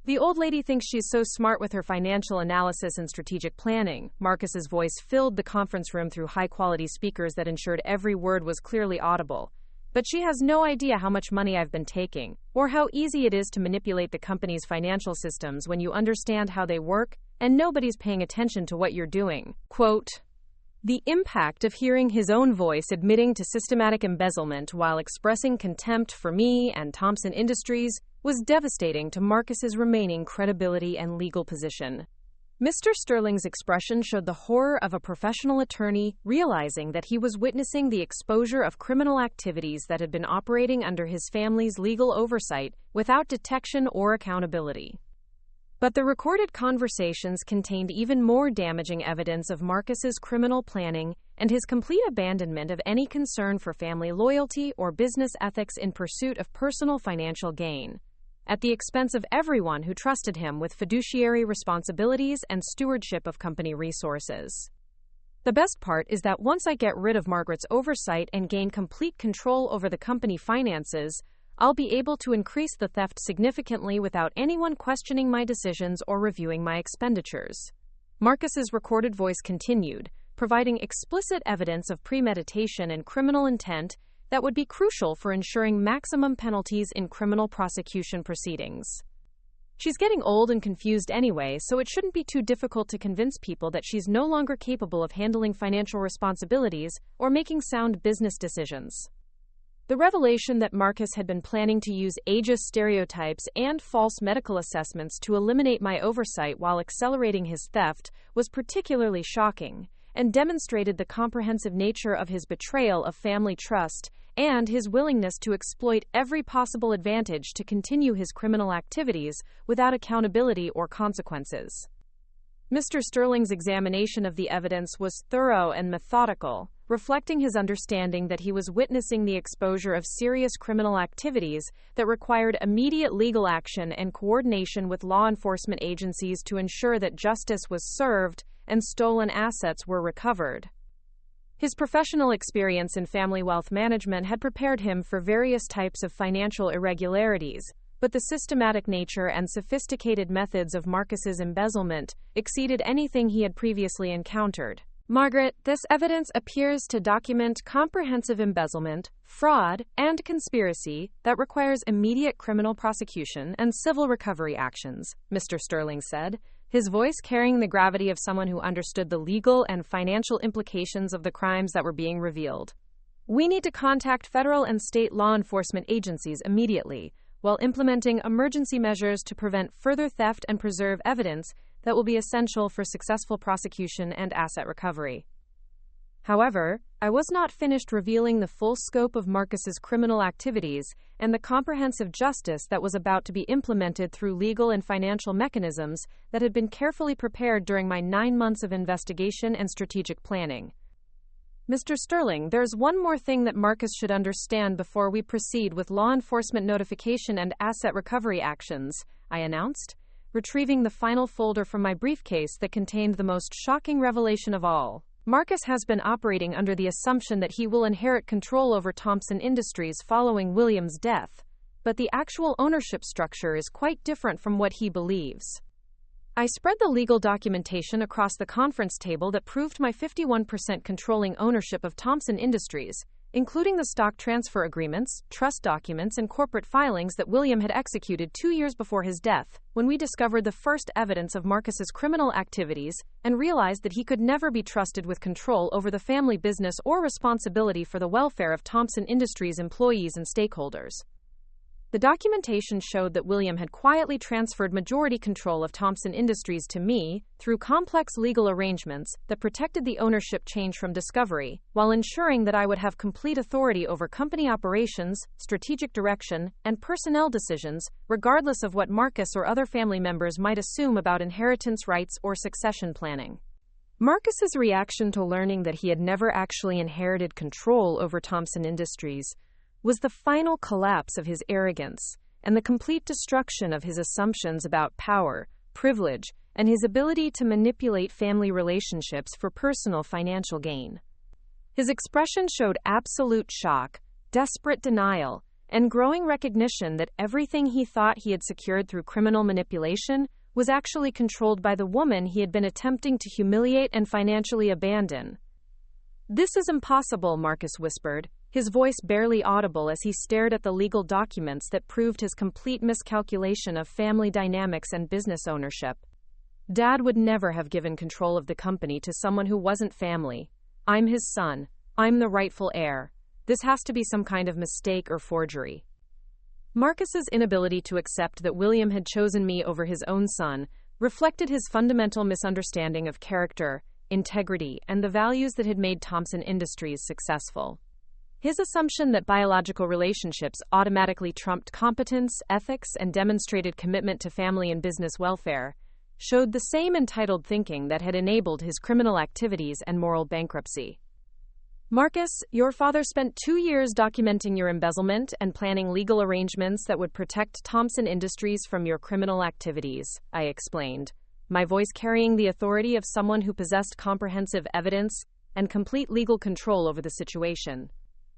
Speaker 1: "The old lady thinks she's so smart with her financial analysis and strategic planning." Marcus's voice filled the conference room through high-quality speakers that ensured every word was clearly audible. "But she has no idea how much money I've been taking, or how easy it is to manipulate the company's financial systems when you understand how they work, and nobody's paying attention to what you're doing." Quote, the impact of hearing his own voice admitting to systematic embezzlement while expressing contempt for me and Thompson Industries was devastating to Marcus's remaining credibility and legal position. Mr. Sterling's expression showed the horror of a professional attorney realizing that he was witnessing the exposure of criminal activities that had been operating under his family's legal oversight without detection or accountability. But the recorded conversations contained even more damaging evidence of Marcus's criminal planning and his complete abandonment of any concern for family loyalty or business ethics in pursuit of personal financial gain. at the expense of everyone who trusted him with fiduciary responsibilities and stewardship of company resources. The best part is that once I get rid of Margaret's oversight and gain complete control over the company finances, I'll be able to increase the theft significantly without anyone questioning my decisions or reviewing my expenditures. Marcus's recorded voice continued, providing explicit evidence of premeditation and criminal intent that would be crucial for ensuring maximum penalties in criminal prosecution proceedings. She's getting old and confused anyway, so it shouldn't be too difficult to convince people that she's no longer capable of handling financial responsibilities or making sound business decisions. The revelation that Marcus had been planning to use ageist stereotypes and false medical assessments to eliminate my oversight while accelerating his theft was particularly shocking, and demonstrated the comprehensive nature of his betrayal of family trust and his willingness to exploit every possible advantage to continue his criminal activities without accountability or consequences. Mr. Sterling's examination of the evidence was thorough and methodical, reflecting his understanding that he was witnessing the exposure of serious criminal activities that required immediate legal action and coordination with law enforcement agencies to ensure that justice was served and stolen assets were recovered. His professional experience in family wealth management had prepared him for various types of financial irregularities, but the systematic nature and sophisticated methods of Marcus's embezzlement exceeded anything he had previously encountered. Margaret, this evidence appears to document comprehensive embezzlement, fraud, and conspiracy that requires immediate criminal prosecution and civil recovery actions, Mr. Sterling said, his voice carrying the gravity of someone who understood the legal and financial implications of the crimes that were being revealed. We need to contact federal and state law enforcement agencies immediately, while implementing emergency measures to prevent further theft and preserve evidence that will be essential for successful prosecution and asset recovery. However, I was not finished revealing the full scope of Marcus's criminal activities and the comprehensive justice that was about to be implemented through legal and financial mechanisms that had been carefully prepared during my 9 months of investigation and strategic planning. Mr. Sterling, there's one more thing that Marcus should understand before we proceed with law enforcement notification and asset recovery actions, I announced, retrieving the final folder from my briefcase that contained the most shocking revelation of all. Marcus has been operating under the assumption that he will inherit control over Thompson Industries following William's death, but the actual ownership structure is quite different from what he believes. I spread the legal documentation across the conference table that proved my 51% controlling ownership of Thompson Industries, including the stock transfer agreements, trust documents, and corporate filings that William had executed 2 years before his death, when we discovered the first evidence of Marcus's criminal activities and realized that he could never be trusted with control over the family business or responsibility for the welfare of Thompson Industries employees and stakeholders. The documentation showed that William had quietly transferred majority control of Thompson Industries to me through complex legal arrangements that protected the ownership change from discovery, while ensuring that I would have complete authority over company operations, strategic direction, and personnel decisions, regardless of what Marcus or other family members might assume about inheritance rights or succession planning. Marcus's reaction to learning that he had never actually inherited control over Thompson Industries was the final collapse of his arrogance and the complete destruction of his assumptions about power, privilege, and his ability to manipulate family relationships for personal financial gain. His expression showed absolute shock, desperate denial, and growing recognition that everything he thought he had secured through criminal manipulation was actually controlled by the woman he had been attempting to humiliate and financially abandon. "This is impossible," Marcus whispered, his voice barely audible as he stared at the legal documents that proved his complete miscalculation of family dynamics and business ownership. "Dad would never have given control of the company to someone who wasn't family. I'm his son. I'm the rightful heir. This has to be some kind of mistake or forgery." Marcus's inability to accept that William had chosen me over his own son reflected his fundamental misunderstanding of character, integrity, and the values that had made Thompson Industries successful. His assumption that biological relationships automatically trumped competence, ethics, and demonstrated commitment to family and business welfare showed the same entitled thinking that had enabled his criminal activities and moral bankruptcy. Marcus, your father spent 2 years documenting your embezzlement and planning legal arrangements that would protect Thompson Industries from your criminal activities, I explained, my voice carrying the authority of someone who possessed comprehensive evidence and complete legal control over the situation.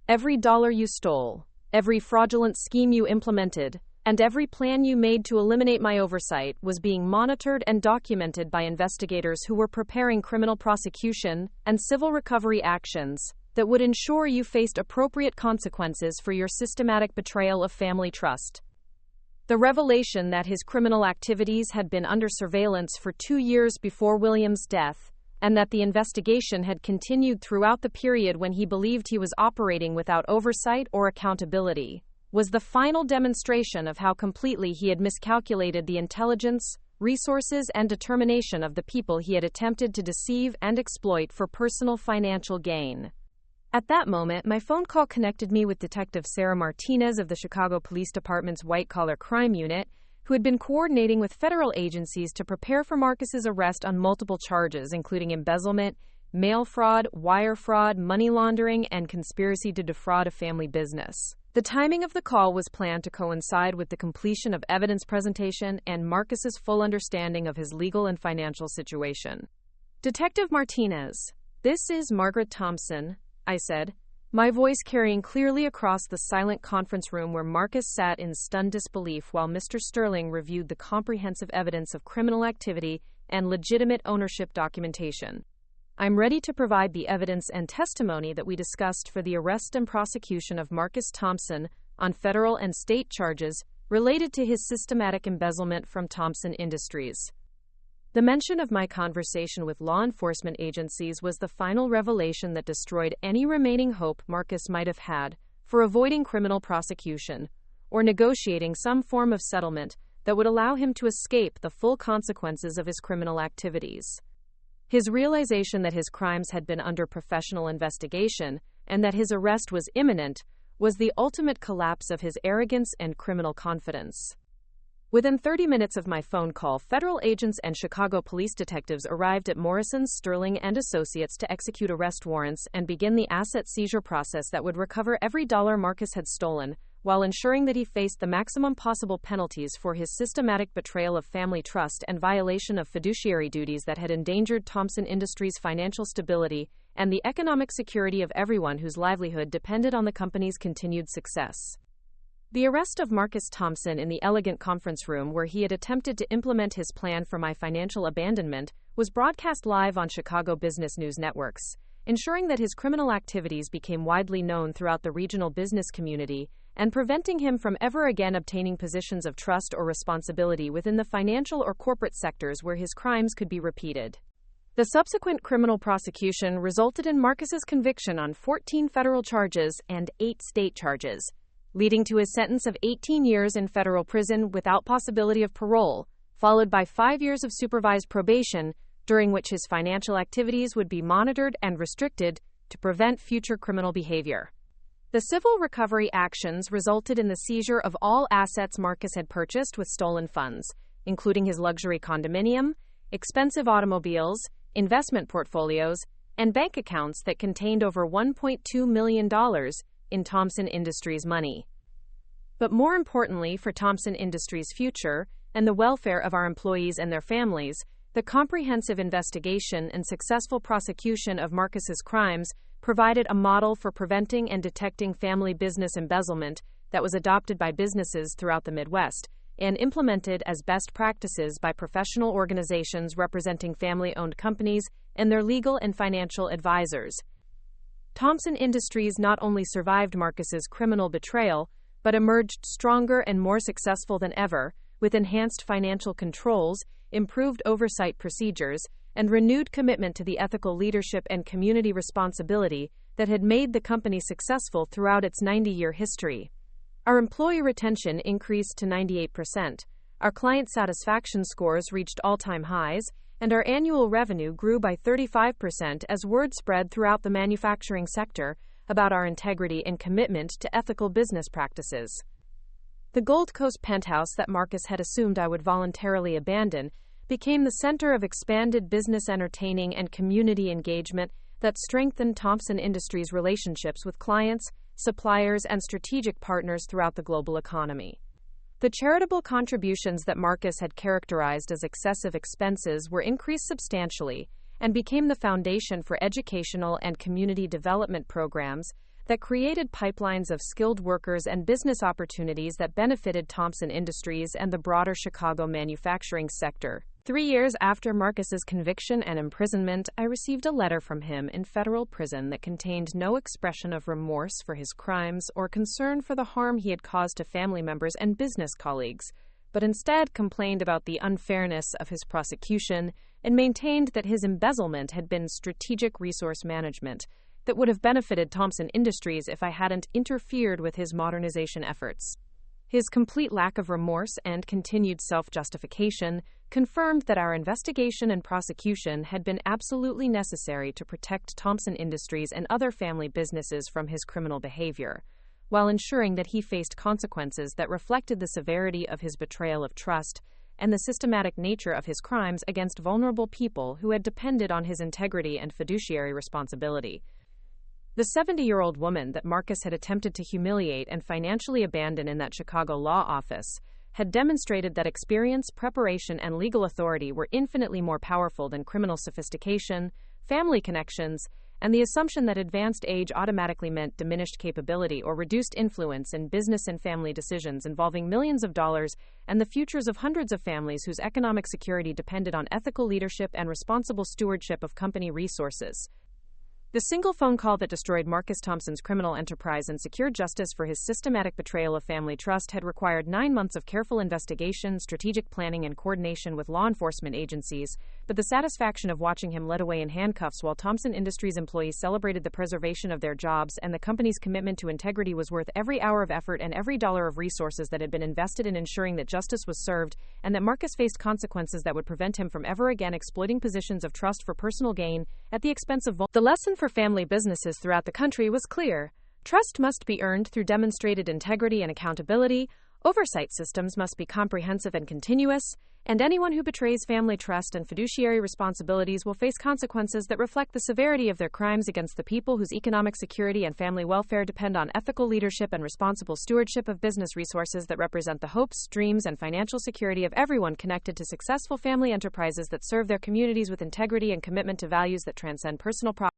Speaker 1: Every dollar you stole, every fraudulent scheme you implemented, and every plan you made to eliminate my oversight was being monitored and documented by investigators who were preparing criminal prosecution and civil recovery actions that would ensure you faced appropriate consequences for your systematic betrayal of family trust. The revelation that his criminal activities had been under surveillance for 2 years before William's death, and that the investigation had continued throughout the period when he believed he was operating without oversight or accountability, was the final demonstration of how completely he had miscalculated the intelligence, resources, and determination of the people he had attempted to deceive and exploit for personal financial gain. At that moment, my phone call connected me with Detective Sarah Martinez of the Chicago Police Department's White-Collar Crime Unit, who had been coordinating with federal agencies to prepare for Marcus's arrest on multiple charges, including embezzlement, mail fraud, wire fraud, money laundering, and conspiracy to defraud a family business. The timing of the call was planned to coincide with the completion of evidence presentation and Marcus's full understanding of his legal and financial situation. Detective Martinez, this is Margaret Thompson, I said, my voice carrying clearly across the silent conference room where Marcus sat in stunned disbelief while Mr. Sterling reviewed the comprehensive evidence of criminal activity and legitimate ownership documentation. I'm ready to provide the evidence and testimony that we discussed for the arrest and prosecution of Marcus Thompson on federal and state charges related to his systematic embezzlement from Thompson Industries. The mention of my conversation with law enforcement agencies was the final revelation that destroyed any remaining hope Marcus might have had for avoiding criminal prosecution or negotiating some form of settlement that would allow him to escape the full consequences of his criminal activities. His realization that his crimes had been under professional investigation and that his arrest was imminent was the ultimate collapse of his arrogance and criminal confidence. Within 30 minutes of my phone call, federal agents and Chicago police detectives arrived at Morrison, Sterling & Associates to execute arrest warrants and begin the asset seizure process that would recover every dollar Marcus had stolen, while ensuring that he faced the maximum possible penalties for his systematic betrayal of family trust and violation of fiduciary duties that had endangered Thompson Industries' financial stability and the economic security of everyone whose livelihood depended on the company's continued success. The arrest of Marcus Thompson in the elegant conference room where he had attempted to implement his plan for my financial abandonment was broadcast live on Chicago business news networks, ensuring that his criminal activities became widely known throughout the regional business community and preventing him from ever again obtaining positions of trust or responsibility within the financial or corporate sectors where his crimes could be repeated. The subsequent criminal prosecution resulted in Marcus's conviction on 14 federal charges and 8 state charges, leading to his sentence of 18 years in federal prison without possibility of parole, followed by 5 years of supervised probation, during which his financial activities would be monitored and restricted to prevent future criminal behavior. The civil recovery actions resulted in the seizure of all assets Marcus had purchased with stolen funds, including his luxury condominium, expensive automobiles, investment portfolios, and bank accounts that contained over $1.2 million in Thompson Industries money. But more importantly for Thompson Industries' future and the welfare of our employees and their families, the comprehensive investigation and successful prosecution of Marcus's crimes provided a model for preventing and detecting family business embezzlement that was adopted by businesses throughout the Midwest and implemented as best practices by professional organizations representing family-owned companies and their legal and financial advisors. Thompson Industries not only survived Marcus's criminal betrayal, but emerged stronger and more successful than ever, with enhanced financial controls, improved oversight procedures, and renewed commitment to the ethical leadership and community responsibility that had made the company successful throughout its 90-year history. Our employee retention increased to 98%, our client satisfaction scores reached all-time highs, and our annual revenue grew by 35% as word spread throughout the manufacturing sector about our integrity and commitment to ethical business practices. The Gold Coast penthouse that Marcus had assumed I would voluntarily abandon became the center of expanded business entertaining and community engagement that strengthened Thompson Industries' relationships with clients, suppliers, and strategic partners throughout the global economy. The charitable contributions that Marcus had characterized as excessive expenses were increased substantially and became the foundation for educational and community development programs that created pipelines of skilled workers and business opportunities that benefited Thompson Industries and the broader Chicago manufacturing sector. 3 years after Marcus's conviction and imprisonment, I received a letter from him in federal prison that contained no expression of remorse for his crimes or concern for the harm he had caused to family members and business colleagues, but instead complained about the unfairness of his prosecution and maintained that his embezzlement had been strategic resource management that would have benefited Thompson Industries if I hadn't interfered with his modernization efforts. His complete lack of remorse and continued self-justification confirmed that our investigation and prosecution had been absolutely necessary to protect Thompson Industries and other family businesses from his criminal behavior, while ensuring that he faced consequences that reflected the severity of his betrayal of trust and the systematic nature of his crimes against vulnerable people who had depended on his integrity and fiduciary responsibility. The 70-year-old woman that Marcus had attempted to humiliate and financially abandon in that Chicago law office had demonstrated that experience, preparation, and legal authority were infinitely more powerful than criminal sophistication, family connections, and the assumption that advanced age automatically meant diminished capability or reduced influence in business and family decisions involving millions of dollars and the futures of hundreds of families whose economic security depended on ethical leadership and responsible stewardship of company resources. The single phone call that destroyed Marcus Thompson's criminal enterprise and secured justice for his systematic betrayal of family trust had required 9 months of careful investigation, strategic planning, and coordination with law enforcement agencies, but the satisfaction of watching him led away in handcuffs while Thompson Industries employees celebrated the preservation of their jobs and the company's commitment to integrity was worth every hour of effort and every dollar of resources that had been invested in ensuring that justice was served and that Marcus faced consequences that would prevent him from ever again exploiting positions of trust for personal gain at the expense of the lesson for family businesses throughout the country was clear. Trust must be earned through demonstrated integrity and accountability, oversight systems must be comprehensive and continuous, and anyone who betrays family trust and fiduciary responsibilities will face consequences that reflect the severity of their crimes against the people whose economic security and family welfare depend on ethical leadership and responsible stewardship of business resources that represent the hopes, dreams, and financial security of everyone connected to successful family enterprises that serve their communities with integrity and commitment to values that transcend personal profit.